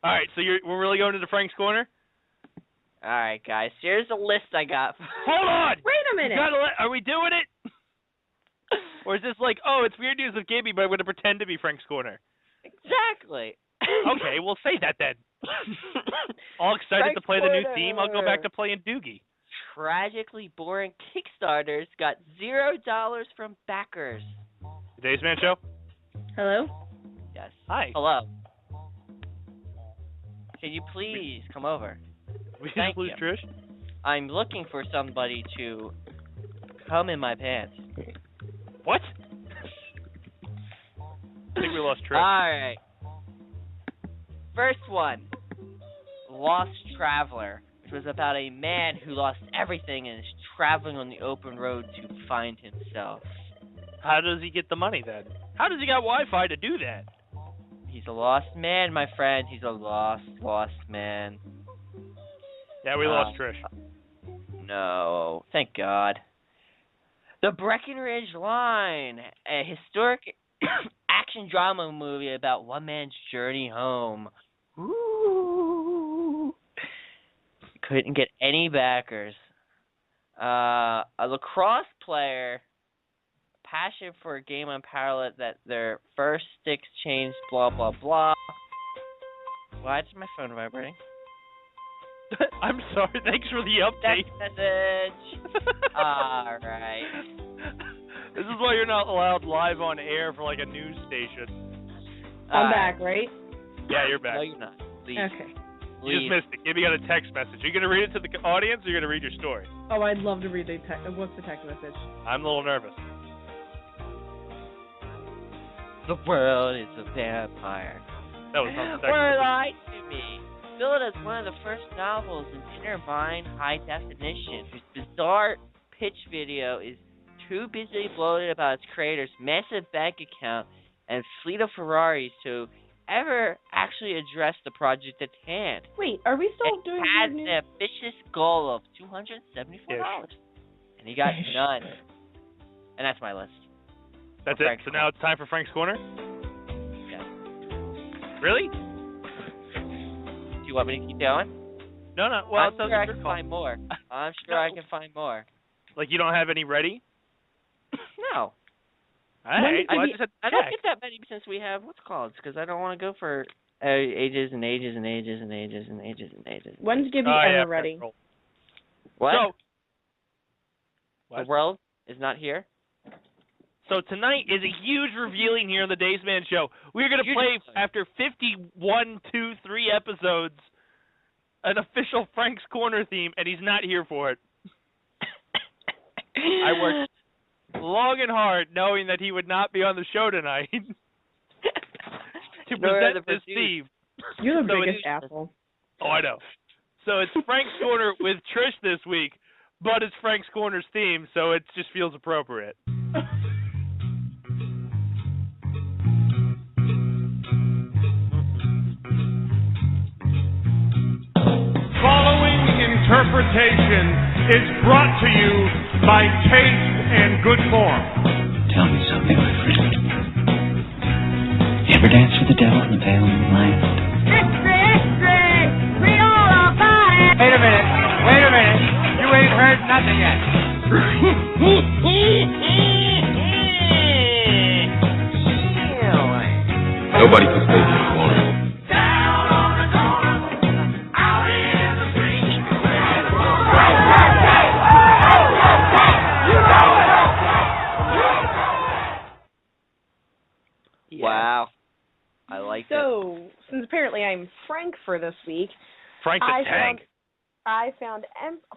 Alright, so we're really going into Frank's corner? Alright, guys, here's a list I got. Hold on! Wait a minute! Are we doing it? Or is this like, oh, it's Weird News with Gibby, but I'm going to pretend to be Frank's corner? Exactly. Okay, we'll say that then. All excited Frank's to play the new corner. theme, I'll go back to playing Doogie. Tragically boring Kickstarters got $0 from backers. The Dace Man Show? Hello? Yes. Hi. Hello. Can you please come over? We Thank just lose you. Trish? I'm looking for somebody to come in my pants. What? I think we lost Trish. Alright. First one. Lost Traveler, which was about a man who lost everything and is traveling on the open road to find himself. How does he get the money then? How does he got Wi-Fi to do that? He's a lost man, my friend. He's a lost man. Yeah, we lost Trish. No. Thank God. The Breckenridge Line, a historic action drama movie about one man's journey home. Ooh. Couldn't get any backers. A lacrosse player, passion for a game unparalleled that their first sticks changed, blah, blah, blah. Why is my phone vibrating? I'm sorry, thanks for the update. Text message. Alright. This is why you're not allowed live on air for like a news station. I'm back, right? Yeah, you're back. No, you're not. Leave. Okay. You just missed it. Gibby got a text message. Are you going to read it to the audience or are you going to read your story? Oh, I'd love to read the text. What's the text message? I'm a little nervous. The world is a vampire. That was not the text Or message. lied to me. Billed as one of the first novels in Inner Mind High Definition, whose bizarre pitch video is too busily bloated about its creator's massive bank account and fleet of Ferraris to ever actually address the project at hand. Wait, are we still It doing had Weird News? an ambitious goal of $274, and he got none. And that's my list. That's it? So now it's time for Frank's Corner? Yeah. Really? Do you want me to keep going? No. Well, I'm sure I can find more. I'm sure I can find more. Like you don't have any ready? No. All right. I Well, don't get that many since we have what's called, because I don't want to go for ages and ages and ages and ages and ages and ages. When's Gibby ever ready? What? So, the world is not here? So tonight is a huge revealing here on the Dace Man Show. We're going to play, after 51, 2, 3 episodes, an official Frank's Corner theme, and he's not here for it. I worked long and hard knowing that he would not be on the show tonight to present this theme. You're the biggest asshole. Oh, I know. So it's Frank's Corner with Trish this week, but it's Frank's Corner's theme, so it just feels appropriate. Following interpretation is brought to you by Taste and Good Form. Tell me something, my friend. You ever dance with the devil in the pale moonlight? History, we all about it. Wait a minute. You ain't heard nothing yet. Nobody can stay in the corner. Down on the corner, out in the street. Wow. I like it. So, since apparently I'm Frank for this week, Frank the Tank. I found,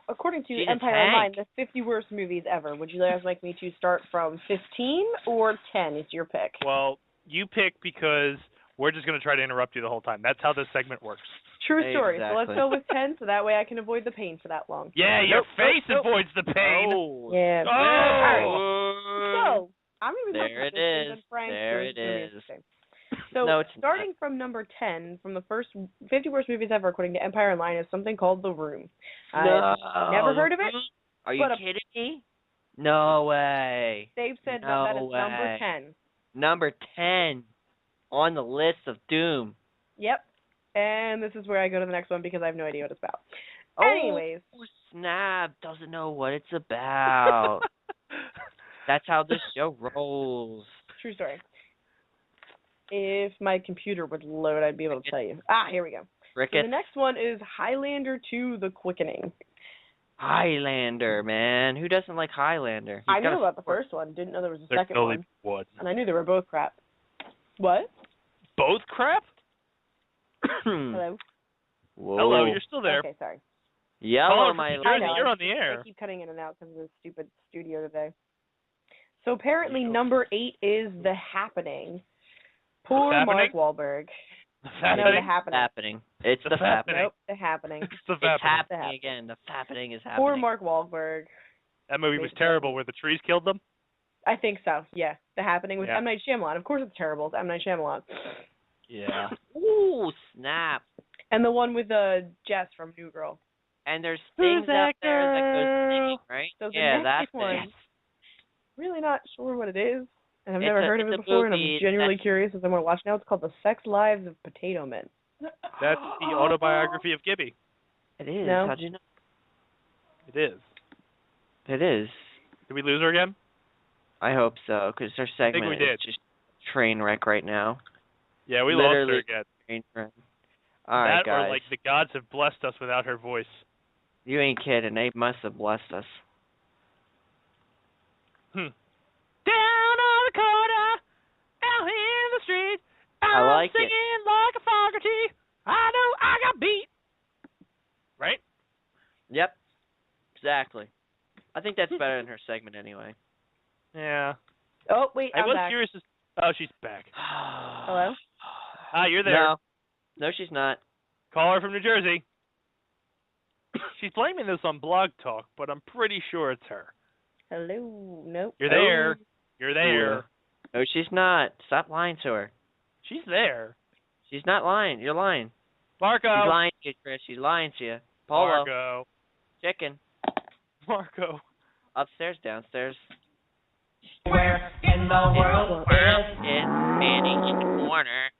according to She's Empire a Online, tank. the 50 worst movies ever. Would you guys like me to start from 15 or 10? It's your pick. Well, you pick because we're just going to try to interrupt you the whole time. That's how this segment works. True story. Exactly. So let's go with 10, so that way I can avoid the pain for that long. Yeah, your face avoids the pain. Oh. Yeah. Oh. All right. So, I'm going to be There it is. There it is. So, No, it's starting from number 10, from the first 50 worst movies ever, according to Empire Online, is something called The Room. No. Never heard of it? Are you kidding me? No way. Dave said No that is way. number 10. Number 10 on the list of doom. Yep. And this is where I go to the next one because I have no idea what it's about. Oh, Anyways. Snap doesn't know what it's about. That's how this show rolls. True story. If my computer would load, I'd be able to tell you. Ah, here we go. So the next one is Highlander 2: The Quickening. Highlander, man. Who doesn't like Highlander? I knew about the first one. Didn't know there was a second one. Would. And I knew they were both crap. What? Both crap? Hello? Whoa. Hello, you're still there. Okay, sorry. Yellow, my lord. You're on the air. I keep cutting in and out because of the stupid studio today. So apparently number 8 is The Happening. Poor Mark Wahlberg. The Happening. It's the Happening. Nope, The Happening. It's happening again. The Happening is happening. Poor Mark Wahlberg. That movie was terrible where the trees killed them. I think so, yeah. The Happening with Yeah. M. Night Shyamalan. Of course it's terrible. It's M. Night Shyamalan. Yeah. Ooh, snap. And the one with Jess from New Girl. And there's things out there that goes singing, right? So the yeah, next that's one, it. really not sure what it is. And I've It's never a- heard of it's it a before, and movie I'm genuinely that's- curious as I want to watch now. It's called The Sex Lives of Potato Men. That's the autobiography of Gibby. It is. No. How'd you know? It is. It is. Did we lose her again? I hope so, because her segment we did. is just train wreck right now. Yeah, we lost her Literally again. Train wreck. All right, that guys. or like the gods have blessed us without her voice. You ain't kidding. They must have blessed us. Down on the corner, out in the street, I I'm like it. singing like a Fogerty. I know I got beat. Right? Yep. Exactly. I think that's better than her segment anyway. Yeah. Oh, wait, I I'm was back. curious. Oh, she's back. Hello? Ah, you're there. No, she's not. Call her from New Jersey. She's blaming this on Blog Talk, but I'm pretty sure it's her. Hello? Nope. You're there. You're there. No, she's not. Stop lying to her. She's there. She's not lying. You're lying. Marco. She's lying to you, Chris. She's lying to you. Polo. Marco. Chicken. Marco. Upstairs, downstairs. Where in the world is. It's Manny in the corner.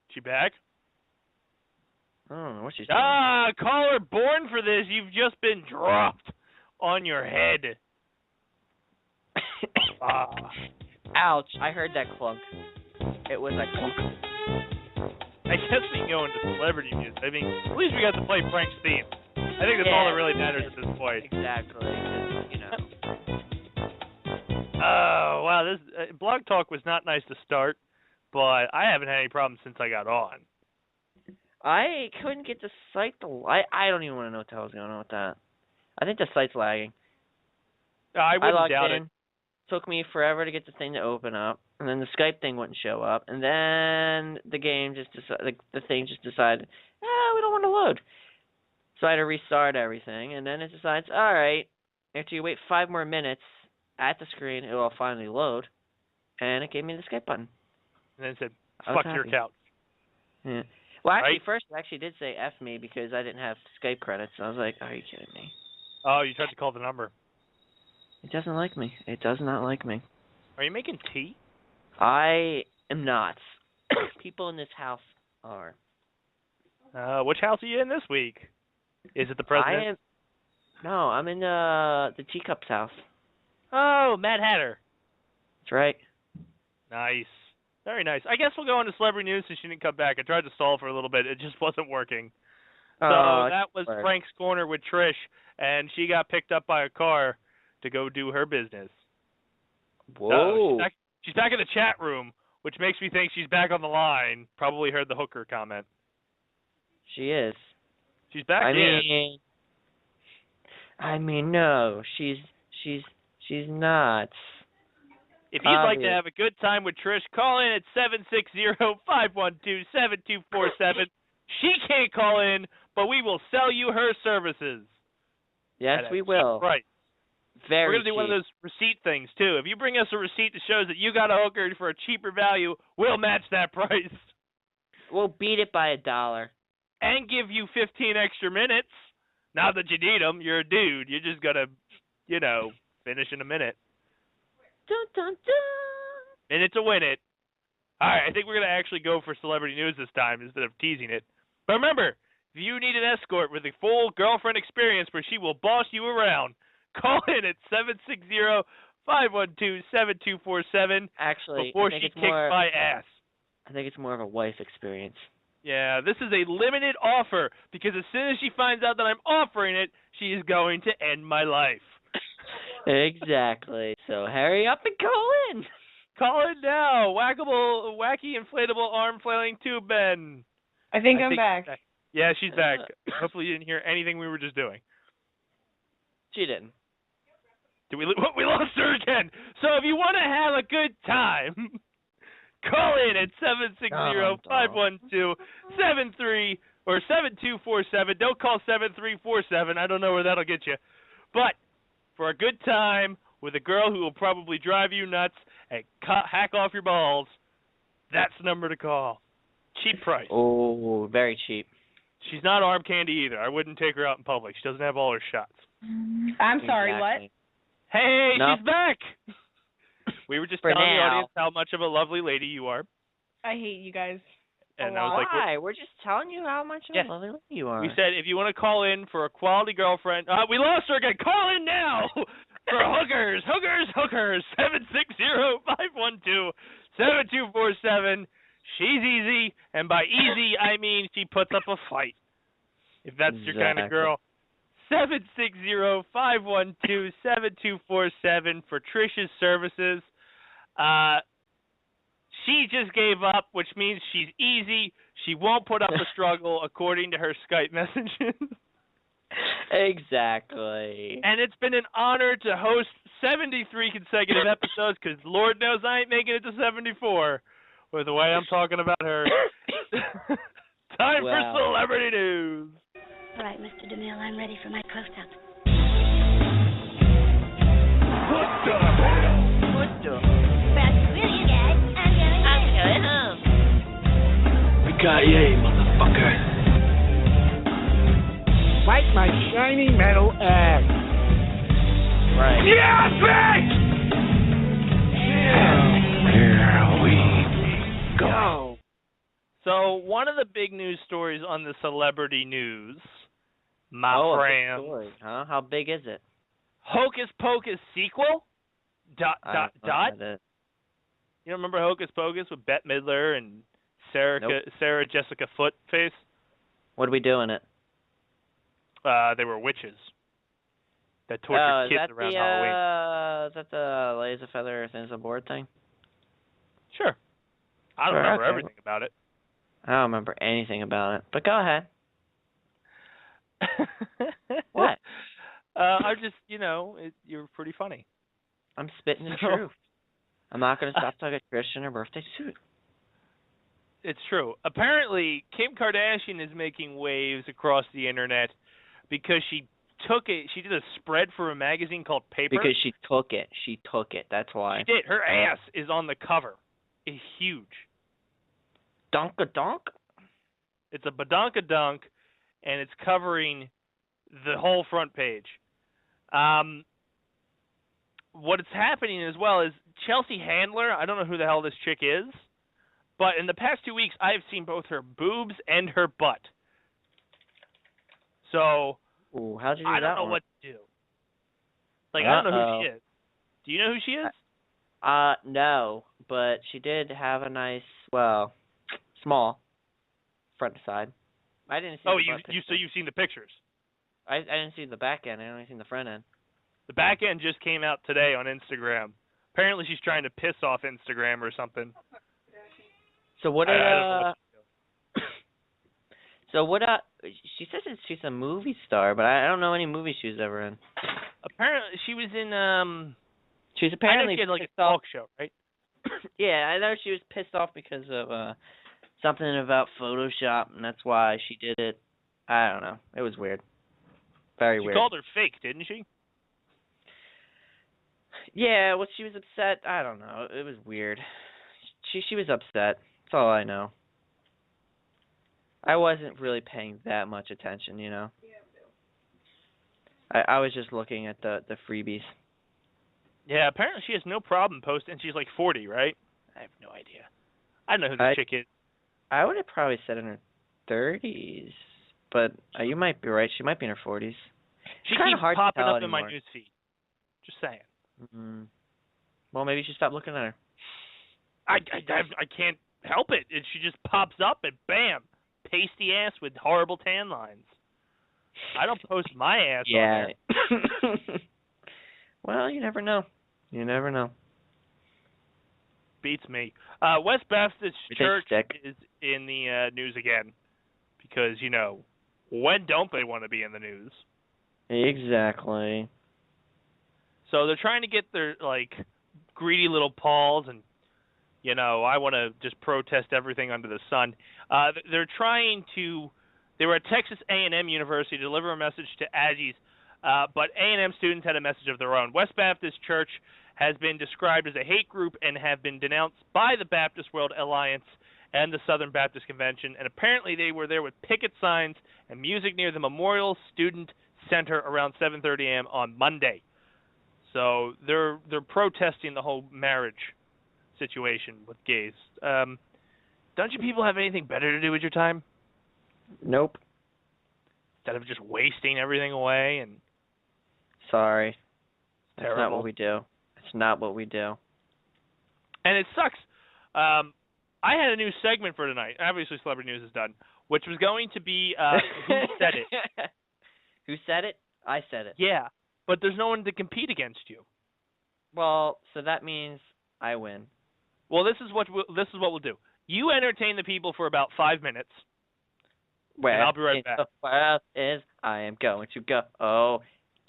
She back? Oh, what's she saying? Caller born for this. You've just been dropped on your head. Ouch! I heard that clunk. It was a clunk. I guess we can go into celebrity news. I mean, at least we got to play Frank's theme. I think that's all that really matters at this point. Exactly. You know. Oh, wow. This Blog Talk was not nice to start, but I haven't had any problems since I got on. I couldn't get the site to I don't even want to know what the hell's going on with that. I think the site's lagging. I wouldn't doubt it. Took me forever to get the thing to open up, and then the Skype thing wouldn't show up, and then the game just decided, the thing just decided, we don't want to load. So I had to restart everything, and then it decides, all right, after you wait 5 more minutes at the screen, it will finally load, and it gave me the Skype button. And then it said, fuck your couch. Yeah. Well, actually, first it actually did say F me because I didn't have Skype credits. I was like, are you kidding me? Oh, you tried to call the number. It doesn't like me. It does not like me. Are you making tea? I am not. People in this house are. Which house are you in this week? Is it the president? I'm in the Teacups house. Oh, Mad Hatter. That's right. Nice. Very nice. I guess we'll go into celebrity news since she didn't come back. I tried to stall for a little bit. It just wasn't working. So that was Frank's Corner with Trish, and she got picked up by a car to go do her business. Whoa. She's back in the chat room, which makes me think she's back on the line. Probably heard the hooker comment. She is. She's back in. I mean, no, she's not. If you'd like to have a good time with Trish, call in at 760-512-7247. She can't call in, but we will sell you her services. Yes, we will. Right. Very We're going to do one of cheap. those receipt things, too. If you bring us a receipt that shows that you got a hooker for a cheaper value, we'll match that price. We'll beat it by $1. And give you 15 extra minutes. Not that you need them. You're a dude. You're just going to, finish in a minute. Dun, dun, dun. Minute to win it. All right, I think we're going to actually go for celebrity news this time instead of teasing it. But remember, if you need an escort with a full girlfriend experience where she will boss you around, call in at 760-512-7247 Actually, before she kicks my ass. I think it's more of a wife experience. Yeah, this is a limited offer because as soon as she finds out that I'm offering it, she is going to end my life. Exactly. So hurry up and call in. Call in now. Wacky inflatable arm flailing tube Ben. I think I'm back. Yeah, she's back. Hopefully you didn't hear anything we were just doing. She didn't. We lost her again. So if you want to have a good time, call in at 760-512-73 or 7247. Don't call 7347. I don't know where that'll get you. But for a good time with a girl who will probably drive you nuts and hack off your balls, that's the number to call. Cheap price. Oh, very cheap. She's not arm candy either. I wouldn't take her out in public. She doesn't have all her shots. I'm sorry, what? Hey, she's back. We were just telling the audience how much of a lovely lady you are. I hate you guys. And I was like, why? We're just telling you how much of a lovely lady you are. We said if you want to call in for a quality girlfriend, we lost her again. Call in now for hookers. 760-512-7247. She's easy, and by easy I mean she puts up a fight. If that's your kind of girl. 760-512-7247 for Trish's services. She just gave up, which means she's easy. She won't put up a struggle, according to her Skype messages. Exactly. And it's been an honor to host 73 consecutive episodes, because Lord knows I ain't making it to 74 with the way I'm talking about her. Time for celebrity news. All right, Mr. DeMille, I'm ready for my close-up. What the hell? That's really good. I'm going home. Yippee-ki-yay, motherfucker. Fight my shiny metal ass. Right. Yes, So one of the big news stories on the celebrity news, my friend. A big story, huh? How big is it? Hocus Pocus sequel? ... You don't remember Hocus Pocus with Bette Midler and Sarah Jessica Footface? What do we do in it? They were witches that tortured kids around Halloween. Is that the lays a feather, thins a board thing? Sure. I don't remember everything about it. I don't remember anything about it, but go ahead. What? I just, you're pretty funny. I'm spitting the truth. I'm not going to stop talking Trish in her birthday suit. It's true. Apparently, Kim Kardashian is making waves across the internet because she did a spread for a magazine called Paper. Because she took it. That's why. She did. Her ass is on the cover. It's huge. Donka-donk? It's a badonka-dunk, and it's covering the whole front page. What's happening as well is Chelsea Handler, I don't know who the hell this chick is, but in the past 2 weeks, I have seen both her boobs and her butt. So, how'd you do I don't know what to do. I don't know who she is. Do you know who she is? No, but she did have a nice, small front to side. I didn't see the butt picture. So you've seen the pictures? I didn't see the back end. I only seen the front end. The back end just came out today on Instagram. Apparently she's trying to piss off Instagram or something. So what? I don't know what she says she's a movie star, but I don't know any movies she was ever in. Apparently she was in. She was apparently she had a talk show, right? Yeah, I know she was pissed off because of something about Photoshop, and that's why she did it. I don't know. It was weird. Very weird. She called her fake, didn't she? Yeah, she was upset. I don't know. It was weird. She was upset. That's all I know. I wasn't really paying that much attention, I was just looking at the freebies. Yeah, apparently she has no problem posting. And she's like 40, right? I have no idea. I don't know who this chick is. I would have probably said in her 30s, but you might be right. She might be in her 40s. She keeps popping up in my news feed. Just saying. Mm-hmm. Well, maybe you should stop looking at her. I can't help it. She just pops up and bam, pasty ass with horrible tan lines. I don't post my ass on there. Well, you never know. Beats me. West Baptist Church is in the news again because, when don't they want to be in the news? Exactly. So they're trying to get their, greedy little paws and, I want to just protest everything under the sun. They're trying to, they were at Texas A&M University to deliver a message to Aggies, but A&M students had a message of their own. West Baptist Church has been described as a hate group and have been denounced by the Baptist World Alliance and the Southern Baptist Convention, and apparently they were there with picket signs and music near the Memorial Student Center around 7:30 a.m. on Monday. So they're protesting the whole marriage situation with gays. Don't you people have anything better to do with your time? Nope. Instead of just wasting everything away and... Sorry. That's not what we do. It's not what we do. And it sucks. I had a new segment for tonight. Obviously, Celebrity News is done, which was going to be Who Said It? Who said it? I said it. Yeah, but there's no one to compete against you. Well, so that means I win. Well, this is what we'll do. You entertain the people for about 5 minutes. Where and I'll be right back. The world is I am going to go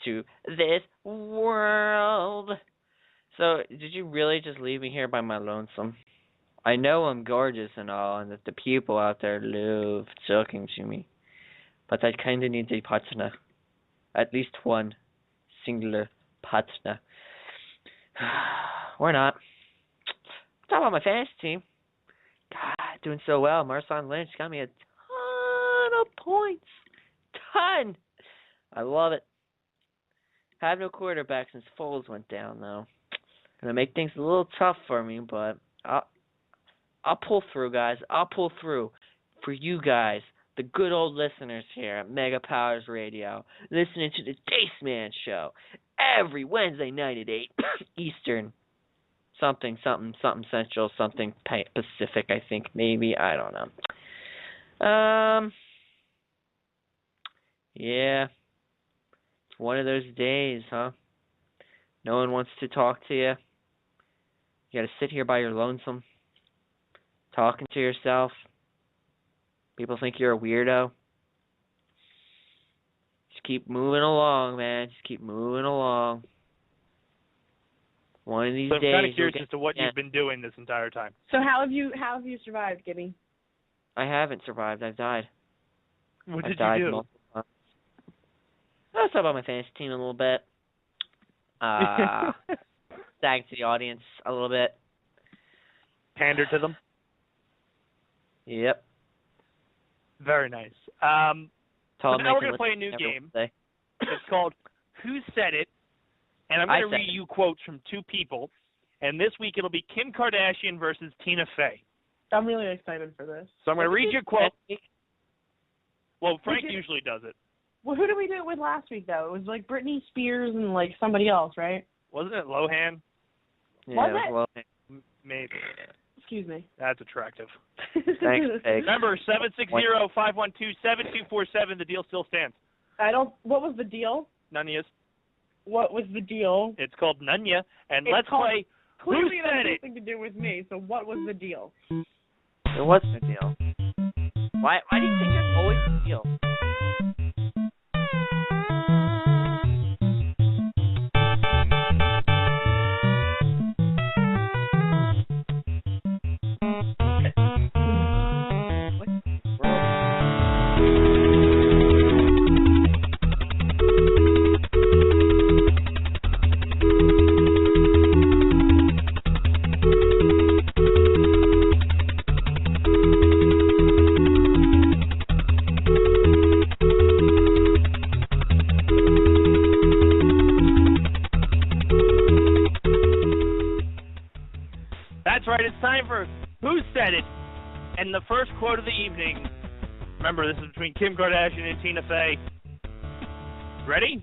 to this world. So, did you really just leave me here by my lonesome? I know I'm gorgeous and all, and that the people out there love talking to me. But I kind of need a partner. At least one singular partner. Or not. Talk about my fantasy team. God, doing so well. Marshawn Lynch got me a ton of points. Ton. I love it. Have no quarterback since Foles went down, though. Gonna make things a little tough for me, but I'll pull through, guys. I'll pull through. for you guys, the good old listeners here at Mega Powers Radio, listening to the Dace Man Show every Wednesday night at 8 Eastern. Something Central, something Pacific, I think, maybe. I don't know. Yeah. It's one of those days, huh? No one wants to talk to you. You gotta sit here by your lonesome, talking to yourself. People think you're a weirdo. Just keep moving along, man. Just keep moving along. One of these so I'm days. kind of curious as to what you've been doing this entire time. So how have you survived, Gibby? I haven't survived. I've died. What I've did died you do? multiple times. Let's talk about my fantasy team a little bit. Sag to the audience a little bit. Pander to them? Yep. Very nice. So now we're going to play a new game. It's called Who Said It? And I'm going to read you quotes from two people. And this week it'll be Kim Kardashian versus Tina Fey. I'm really excited for this. So I'm going to read you a quote. Well, Frank usually does it. Well, who did we do it with last week, though? It was like Britney Spears and like somebody else, right? Wasn't it Lohan? Yeah, was it? Lohan. Maybe. Excuse me. That's attractive. Thanks, Peg. Remember, 760-512-7247. The deal still stands. What was the deal? Nunya's. What was the deal? It's called Nunya, and It's let's play Clearly Who that Said has It? nothing to do with me, so what was the deal? There was no deal. Why do you think there's always a deal? That's right, it's time for Who Said It? And the first quote of the evening. Remember, this is between Kim Kardashian and Tina Fey. Ready?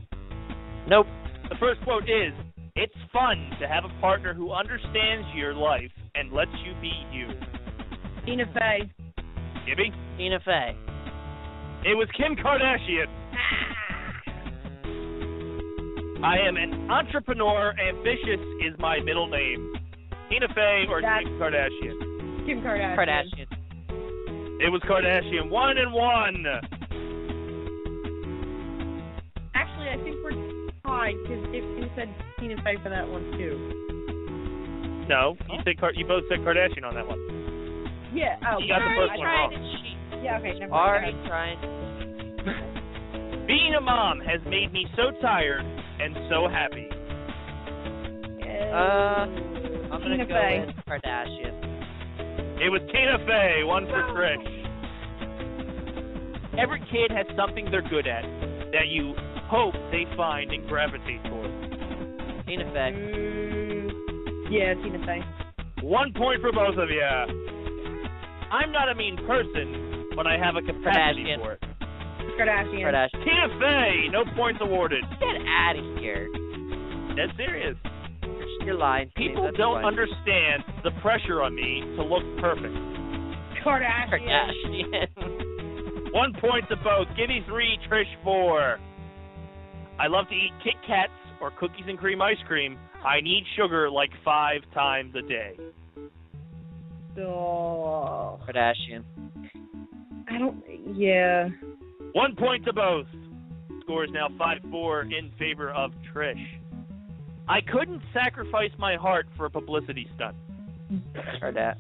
Nope. The first quote is, "It's fun to have a partner who understands your life and lets you be you." Tina Fey. Gibby? Tina Fey. It was Kim Kardashian. I am an entrepreneur. Ambitious is my middle name. Tina Fey or Kim Kardashian? Kim Kardashian. Kardashian. It was Kardashian. 1-1. Actually, I think we're tied because you said Tina Fey for that one too. No, you both said Kardashian on that one. Yeah. Oh, You got the first one wrong. Yeah. Okay. Never Already mind. trying. Being a mom has made me so tired and so happy. I'm gonna go with Kardashian. It was Tina Fey. 1 for Trish. Every kid has something they're good at that you hope they find and gravitate towards. Tina Fey. Yeah, Tina Fey. 1 point for both of you. I'm not a mean person, but I have a capacity Kardashian. for it. Kardashian. Tina Fey. No points awarded. Get out of here. Dead serious. You're lying to me. People That's don't fine. understand the pressure on me to look perfect. Kardashian. 1 point to both. Give me 3, Trish 4. I love to eat Kit Kats or cookies and cream ice cream. I need sugar like 5 times a day. Oh. Kardashian. Yeah. 1 point to both. Score is now 5-4 in favor of Trish. I couldn't sacrifice my heart for a publicity stunt. Tina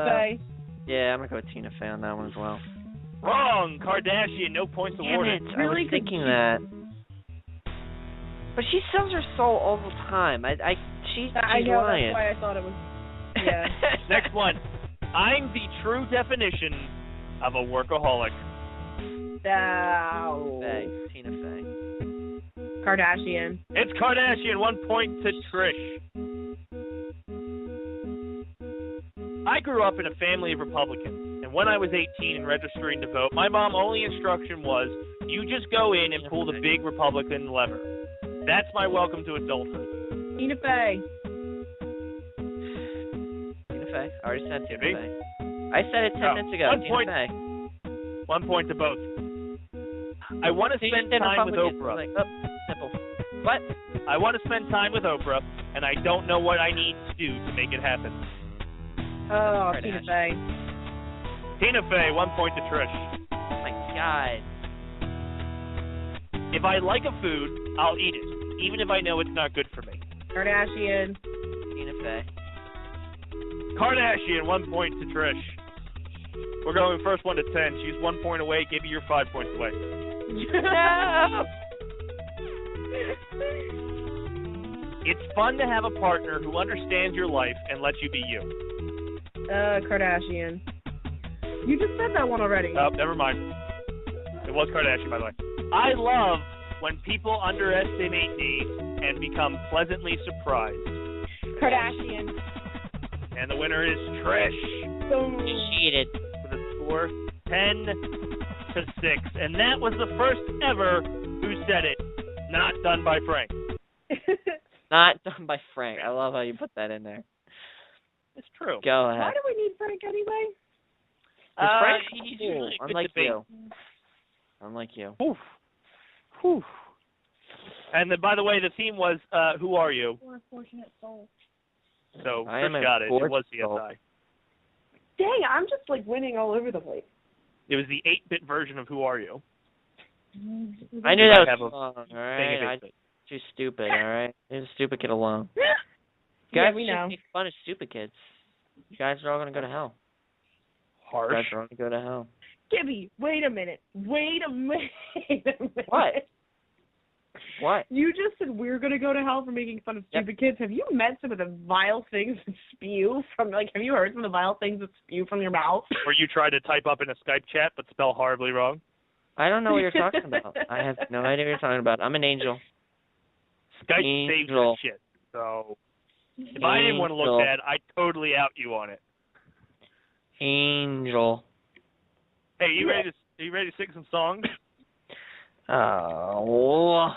Fey. Yeah, I'm gonna go with Tina Fey on that one as well. Wrong. Kardashian. No points Damn awarded. it, I was thinking that. But she sells her soul all the time. She's I know, lying. that's why I thought it was. Yeah. Next one. I'm the true definition of a workaholic. Tina Fey. Kardashian. It's Kardashian. 1 point to Trish. I grew up in a family of Republicans, and And when I was 18 and registering to vote, my mom's only instruction was, you just go in and pull the big Republican lever. That's my welcome to adulthood. Tina Fey. Tina Fey. I already said Tina Fey. I said it 10 minutes ago. Tina Fey. 1 point to both. I want to spend time with Oprah. Like, oh, simple. What? I want to spend time with Oprah, and I don't know what I need to do to make it happen. Oh, Tina Fey. Tina Fey, 1 point to Trish. Oh my God. If I like a food, I'll eat it, even if I know it's not good for me. Kardashian. Tina Fey. Kardashian, 1 point to Trish. We're going first 1 to 10. She's 1 point away. Give you your 5 points away. No! It's fun to have a partner who understands your life and lets you be you. Kardashian. You just said that one already. Oh, never mind. It was Kardashian, by the way. I love when people underestimate me and become pleasantly surprised. Kardashian. And the winner is Trish. Boom. You cheated. With a score 10 to 6. And that was the first ever Who Said It, not done by Frank. Not done by Frank. I love how you put that in there. It's true. Go ahead. Why do we need Frank anyway? Frank's he's cool. usually a good Unlike debate. you. Unlike you. Oof. Whew. And then, by the way, the theme was Who Are You? We're a fortunate soul. So I am Chris a got it. It was soul. CSI. Dang, I'm just like winning all over the place. It was the 8-bit version of Who Are You? I knew that have was a wrong, thing alright? of Too stupid, alright? Leave the stupid kid alone. Yeah, Guys we shouldn't know. make fun of stupid kids. You guys are all gonna go to hell. Harsh. You guys are all gonna go to hell. Gibby, wait a minute. What? What? You just said we're going to go to hell for making fun of stupid kids. Have you met some of the vile things that spew from, like, have you heard some of the vile things that spew from your mouth? Or you try to type up in a Skype chat but spell horribly wrong? I don't know what you're talking about. I have no idea what you're talking about. I'm an angel. Skype Angel. saves that shit. So if I didn't want to look bad, I'd totally out you on it. Angel. Hey, are you ready to sing some songs? Oh.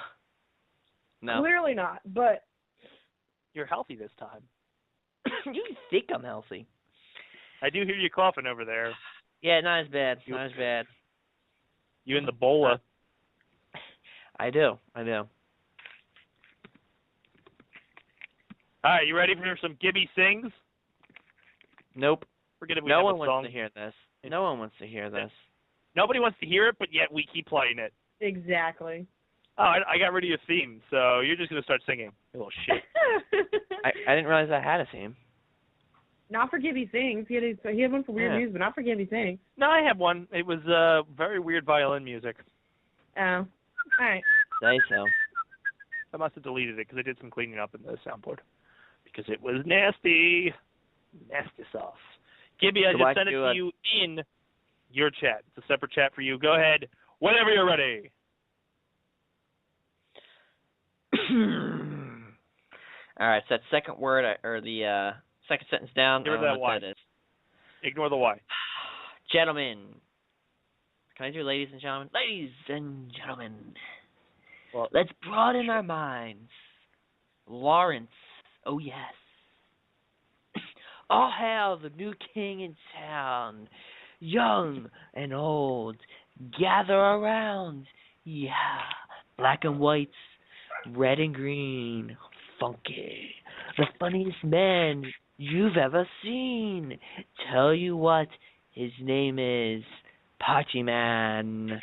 No. Clearly not, but You're healthy this time. You think I'm healthy. I do hear you coughing over there. Yeah, not as bad. Not as bad. You and the bola. I do. All right, you ready for some Gibby sings? Nope. Forget if we No have one a wants song. to hear this. No one wants to hear this. Nobody wants to hear it, but yet we keep playing it. exactly. Oh, I got rid of your theme, so you're just going to start singing. You little shit. I didn't realize I had a theme. Not for Gibby Sings. He had one for Weird News, but not for Gibby Sings. No, I have one. It was very weird violin music. Oh. All right. Say so. I must have deleted it because I did some cleaning up in the soundboard. Because it was nasty. Nasty sauce. Gibby, I just sent it to you in your chat. It's a separate chat for you. Go ahead. Whenever you're ready. All right, so that second word, or the second sentence down, Give her that Y. That is. Ignore the Y. Gentlemen. Can I do ladies and gentlemen? Ladies and gentlemen. Well, let's broaden our minds. Lawrence, oh yes. All hail the new king in town. Young and old, gather around. Yeah, black and whites, red and green, funky. The funniest man you've ever seen. Tell you what, his name is Party Man.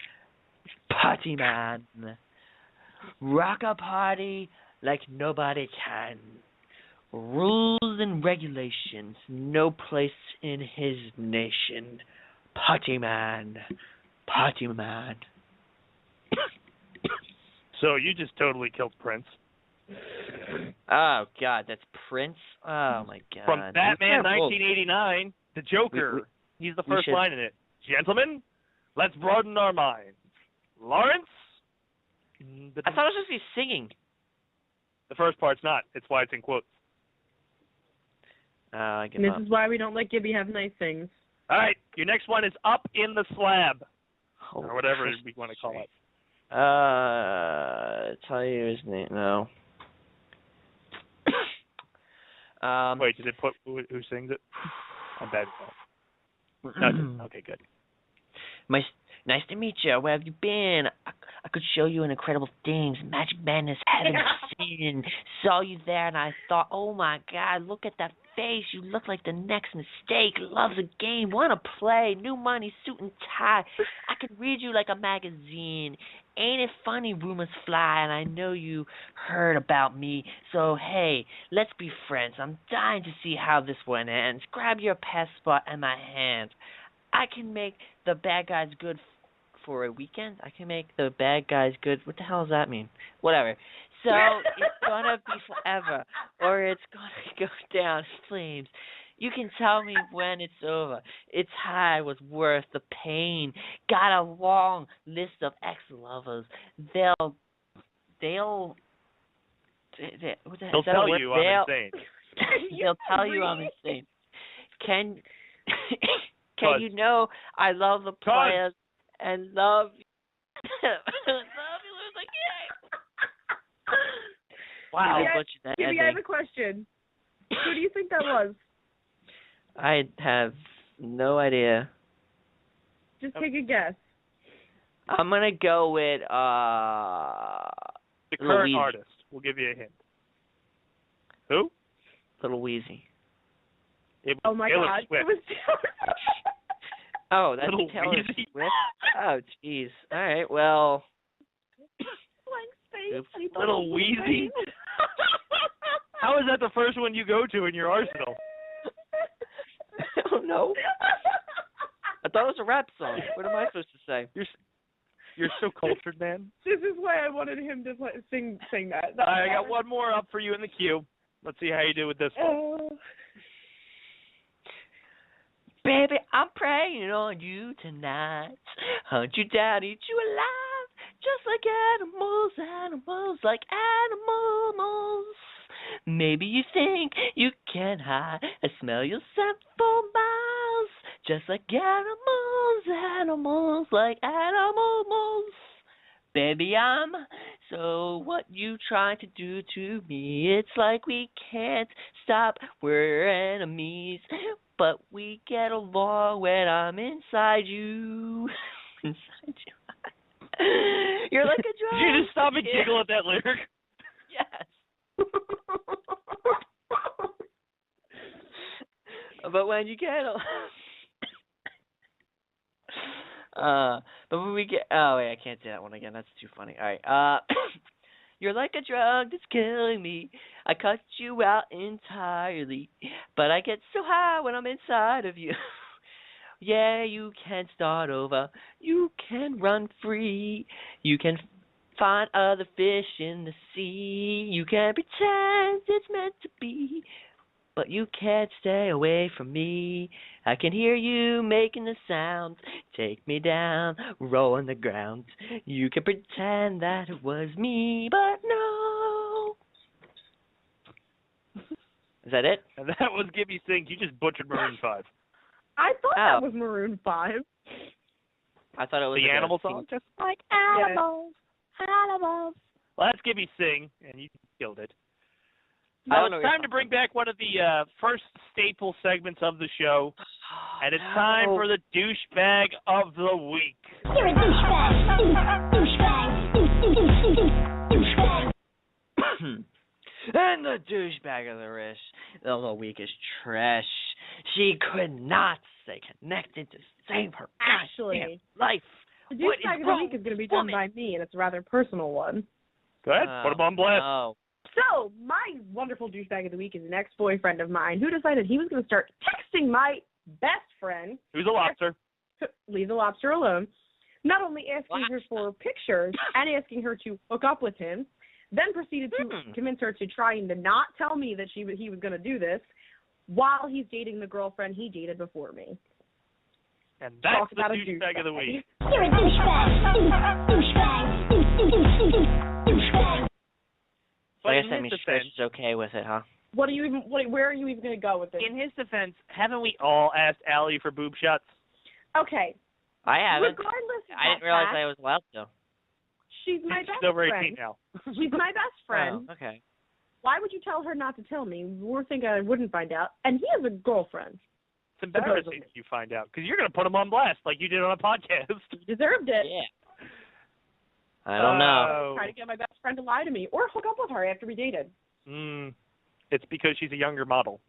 Party Man. Rock a party like nobody can. Rules and regulations, no place in his nation. Party Man. Party Man. So you just totally killed Prince. Oh, God, that's Prince? Oh, my God. From Batman 1989, the Joker. He's the first line in it. Gentlemen, let's broaden our minds. Lawrence? I thought it was supposed to be singing. The first part's not. It's why it's in quotes. I give This up. is why we don't let Gibby have nice things. All right, your next one is Up in the Slab, Oh, or whatever we want to call it. Tell you his name. No. Wait, did it put who sings it? I'm bad. No, okay, good. Nice to meet you. Where have you been? I could show you an incredible things. Magic Madness, Heaven Sin. Saw you there, and I thought, oh my God, look at that face. You look like the next mistake. Loves a game. Want to play. New money, suit and tie. I could read you like a magazine. Ain't it funny? Rumors fly, and I know you heard about me. So hey, let's be friends. I'm dying to see how this one ends. Grab your passport and my hand. I can make the bad guys good for a weekend. I can make the bad guys good. What the hell does that mean? Whatever. So it's gonna be forever, or it's gonna go down in flames. You can tell me when it's over. Its high was worth the pain. Got a long list of ex-lovers. They'll tell you I'm insane. They'll tell you I'm insane. Can you know I love the players and love you. Love you. It's like, yay. Wow. I have a question. Who do you think that was? I have no idea. Just take a guess. I'm gonna go with the current Louise. artist. We'll give you a hint. Who? Little Weezy. Oh my Taylor God! Swift. It was Taylor. Oh, that's Little Taylor Weezy? Swift. Oh, jeez. All right. Well. Little Weezy. How is that the first one you go to in your arsenal? I don't know. I thought it was a rap song. What am I supposed to say? You're so cultured, man. This is why I wanted him to sing that. I got one more up for you in the queue. Let's see how you do with this one. Baby, I'm praying on you tonight. Hunt you down, eat you alive. Just like animals like animals. Maybe you think you can hide. I smell your scent for miles. Just like animals like animals. Baby, I'm so what you trying to do to me? It's like we can't stop. We're enemies, but we get along when I'm inside you. Inside you. You're like a drug. Did you just stop and giggle at that lyric? Yes. But when you get but when we get I can't say that one again. That's too funny. All right. You're like a drug that's killing me. I cut you out entirely, but I get so high when I'm inside of you. Yeah, you can start over. You can run free. You can find other fish in the sea. You can pretend it's meant to be, but you can't stay away from me. I can hear you making the sound. Take me down, roll on the ground. You can pretend that it was me, but no. Is that it? And that was Give Me Sing. You just butchered Maroon 5. I thought that was Maroon 5. I thought it was the animal song. Just like animals, animals. Well, that's Give Me Sing, and you killed it. I It's time to bring back one of the first staple segments of the show, and it's time for the douchebag of the week. You're a douchebag. Douchebag. And the douchebag of the week is Trish. She could not stay connected to save her Actually, life. The douchebag of the week is going to be done by me, and it's a rather personal one. Go ahead, put him on blast. Oh. So, my wonderful douchebag of the week is an ex-boyfriend of mine who decided he was going to start texting my best friend. Who's a lobster? Leave the lobster alone. Not only asking her for pictures and asking her to hook up with him, then proceeded to convince her to try and to not tell me that he was going to do this while he's dating the girlfriend he dated before me. And that's the douchebag of the week. You're a douchebag. Douchebag. Douchebag. So I guess that means Trish is okay with it, huh? Where are you even going to go with this? In his defense, haven't we all asked Allie for boob shots? Okay. I haven't. Regardless of I didn't realize I was allowed to. She's my best Still very friend. now. She's my best friend. Oh, okay. Why would you tell her not to tell me? We're thinking I wouldn't find out. And he has a girlfriend. It's embarrassing if you find out, because you're going to put him on blast like you did on a podcast. You deserved it. Yeah. I don't know. Try to get my best friend to lie to me or hook up with her after we dated. It's because she's a younger model.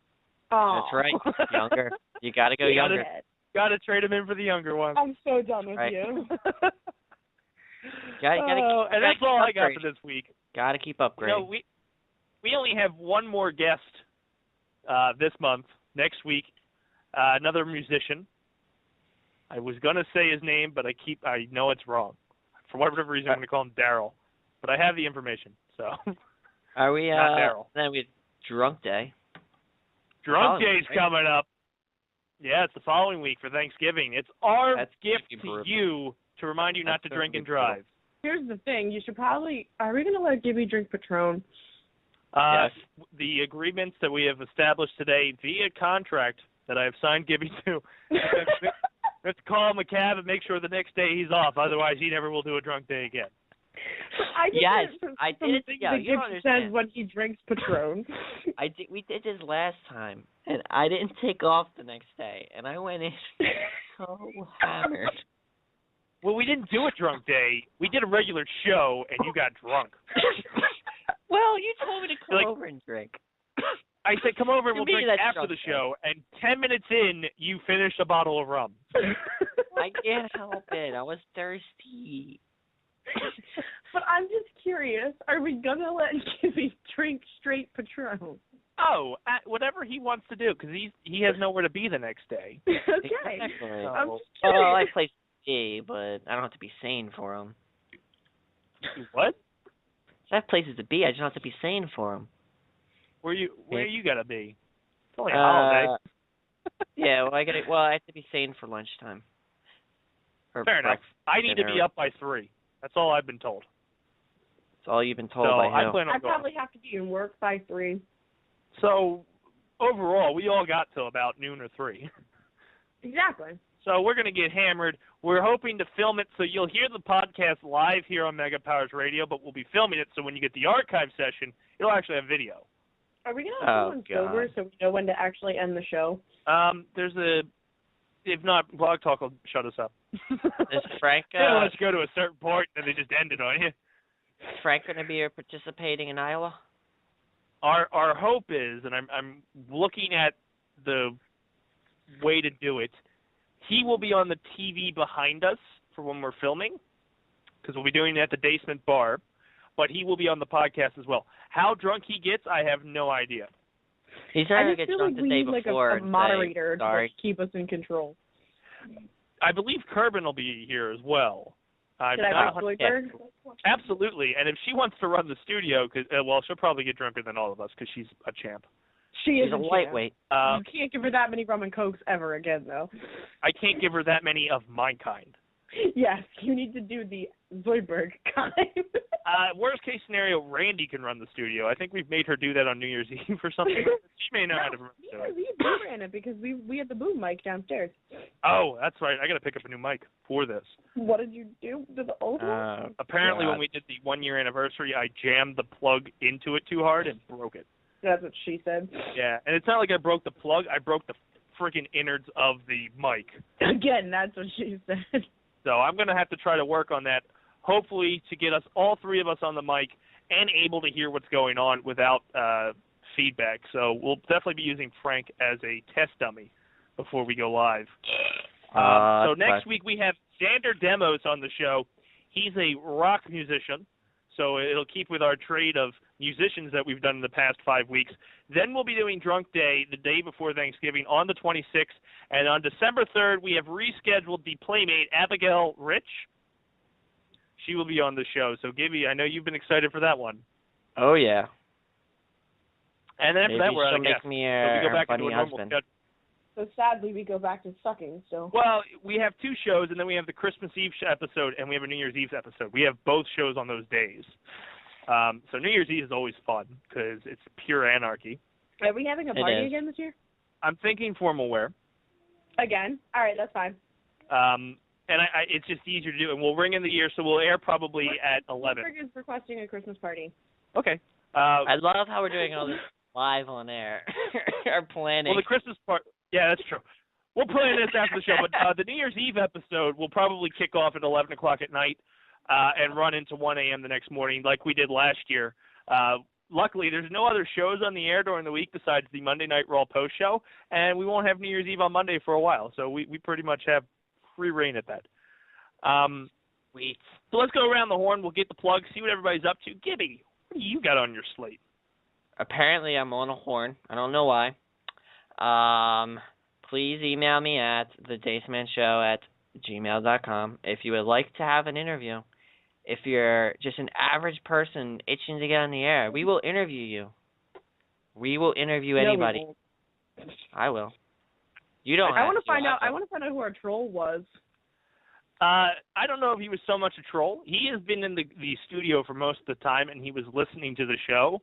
Oh. That's right. Younger. You got to go younger. Got to trade him in for the younger one. I'm so done with Right. you. And that's all I got for this week. Got to keep upgrading. We only have one more guest this month. Next week, another musician. I was gonna say his name, but I know it's wrong. For whatever reason, I'm gonna call him Daryl. But I have the information, so. Are we? Not Daryl. Then we Drunk Day. Drunk Day's coming up. Yeah, it's the following week for Thanksgiving. It's our gift to you to remind you not to drink and drive. Here's the thing. You should probably... Are we going to let Gibby drink Patron? Yes. The agreements that we have established today via contract that I have signed Gibby to, let's call him a cab and make sure the next day he's off. Otherwise, he never will do a drunk day again. I did. Yeah, you don't understand. Says when he drinks Patron. We did this last time, and I didn't take off the next day, and I went in so hammered. Well, we didn't do a drunk day. We did a regular show, and you got drunk. Well, you told me to come over and drink. I said, come over and we'll drink after the show. And 10 minutes in, you finished a bottle of rum. I can't help it. I was thirsty. But I'm just curious. Are we going to let Gibby drink straight Patron? Oh, whatever he wants to do, because he has nowhere to be the next day. Okay. Exactly. I'm just curious. Well, I play C, but I don't have to be sane for him. What? I have places to be. I just don't have to be sane for him. Where you gotta be? It's only a holiday. Yeah, well, I have to be sane for lunchtime. Fair enough. I need to be up by 3. That's all I've been told. That's all you've been told by who? I probably have to be in work by 3. So, overall, we all got till about noon or 3. Exactly. So we're going to get hammered. We're hoping to film it so you'll hear the podcast live here on Mega Powers Radio, but we'll be filming it so when you get the archive session, it'll actually have video. Are we going to have someone sober so we know when to actually end the show? If not, Blog Talk will shut us up. Is Frank... let's go to a certain point and they just end it on you. Is Frank going to be participating in Iowa? Our hope is, and I'm looking at the way to do it, he will be on the TV behind us for when we're filming, because we'll be doing it at the Basement Bar, but he will be on the podcast as well. How drunk he gets, I have no idea. He's not going to get drunk the day before. A moderator to keep us in control. I believe Kerbin will be here as well. Should I bring Zoidberg? Absolutely, and if she wants to run the studio, she'll probably get drunker than all of us because she's a champ. She's a lightweight. You can't give her that many rum and cokes ever again, though. I can't give her that many of my kind. Yes, you need to do the Zoidberg kind. Worst case scenario, Randy can run the studio. I think we've made her do that on New Year's Eve or something. She may know how to run it. New Year's Eve, we ran it because we had the boom mic downstairs. Oh, that's right. I got to pick up a new mic for this. What did you do to the old one? Apparently, when we did the 1-year anniversary, I jammed the plug into it too hard and broke it. That's what she said. Yeah, and it's not like I broke the plug. I broke the freaking innards of the mic. Again, that's what she said. So I'm going to have to try to work on that, hopefully to get us, all 3 of us on the mic and able to hear what's going on without feedback. So we'll definitely be using Frank as a test dummy before we go live. So next week we have Xander Demos on the show. He's a rock musician, so it'll keep with our trade of musicians that we've done in the past 5 weeks. Then we'll be doing Drunk Day the day before Thanksgiving on the 26th. And on December 3rd, we have rescheduled the Playmate, Abigail Rich. She will be on the show. So, Gibby, I know you've been excited for that one. Oh, yeah. And then after that, we're out of make me a so we go back funny into a normal husband. schedule. So sadly, we go back to sucking still. Well, we have 2 shows, and then we have the Christmas Eve episode, and we have a New Year's Eve episode. We have both shows on those days. So New Year's Eve is always fun because it's pure anarchy. Are we having a party again this year? I'm thinking formal wear. Again? All right, that's fine. And it's just easier to do, and we'll ring in the year, so we'll air probably at 11. Pittsburgh is requesting a Christmas party. Okay. I love how we're doing all this live on air. Our planning. Well, the Christmas part, yeah, that's true. We'll plan this after the show, but the New Year's Eve episode will probably kick off at 11 o'clock at night and run into 1 a.m. the next morning like we did last year. Luckily, there's no other shows on the air during the week besides the Monday Night Raw post show, and we won't have New Year's Eve on Monday for a while, so we pretty much have free reign at that. Sweet. So let's go around the horn. We'll get the plugs, see what everybody's up to. Gibby, what do you got on your slate? Apparently, I'm on a horn. I don't know why. Please email me at thedacemanshow@gmail.com if you would like to have an interview. If you're just an average person itching to get on the air, we will interview you. We will interview anybody. I will. You don't. I want to find out. I want to find out who our troll was. I don't know if he was so much a troll. He has been in the studio for most of the time, and he was listening to the show.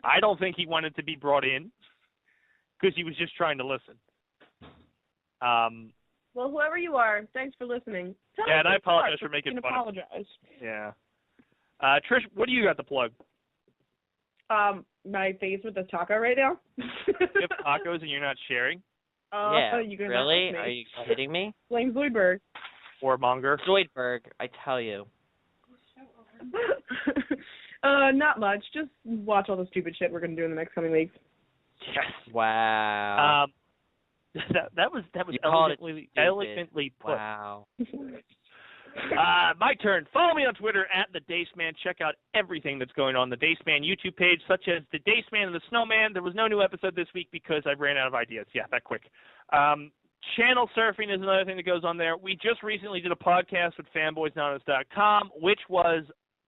I don't think he wanted to be brought in because he was just trying to listen. Well, whoever you are, thanks for listening. Yeah, and I apologize for making fun of it. Yeah. Trish, what do you got to plug? My face with the taco right now. You have tacos and you're not sharing? Yeah, you really? Are you kidding me? Blame Zoidberg. Or Monger? Zoidberg, I tell you. Not much. Just watch all the stupid shit we're going to do in the next coming weeks. Yes. Wow. That was elegantly put. Wow. My turn. Follow me on Twitter at the Daceman. Check out everything that's going on the Daceman YouTube page, such as the Daceman and the Snowman. There was no new episode this week because I ran out of ideas. Yeah, that quick. Channel surfing is another thing that goes on there. We just recently did a podcast with fanboysnonus.com, which was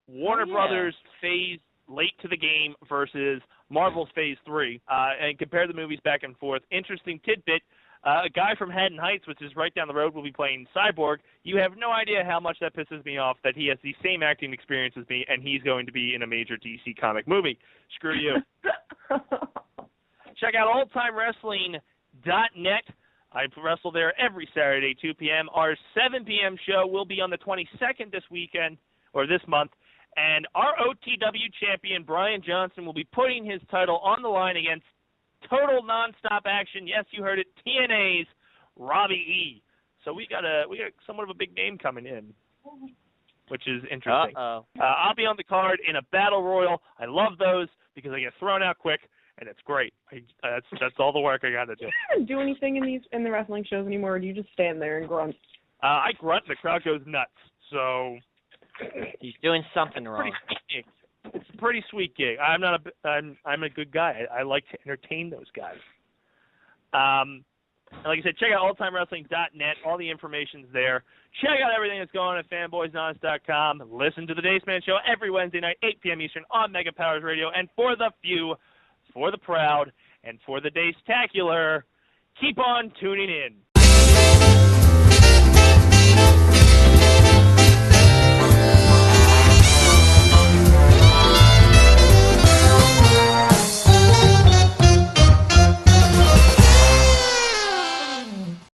Warner Brothers Phase Late to the Game versus Marvel's Phase 3, and compare the movies back and forth. Interesting tidbit. A guy from Haddon Heights, which is right down the road, will be playing Cyborg. You have no idea how much that pisses me off that he has the same acting experience as me, and he's going to be in a major DC comic movie. Screw you. Check out oldtimewrestling.net. I wrestle there every Saturday, 2 p.m. Our 7 p.m. show will be on the 22nd this weekend, or this month, and our OTW champion, Brian Johnson, will be putting his title on the line against Total Nonstop Action. Yes, you heard it. TNA's Robbie E. So we got somewhat of a big name coming in, which is interesting. Uh-oh. I'll be on the card in a battle royal. I love those because I get thrown out quick, and it's great. That's all the work I got to do. Do you do anything in the wrestling shows anymore, or do you just stand there and grunt? I grunt, and the crowd goes nuts. So he's doing something wrong. It's a pretty sweet gig. I'm a good guy. I like to entertain those guys. And like I said, check out oldtimewrestling.net. All the information's there. Check out everything that's going on at fanboysnonus.com. Listen to the Daceman Show every Wednesday night, 8 p.m. Eastern on Mega Powers Radio. And for the few, for the proud, and for the Dace-tacular, keep on tuning in.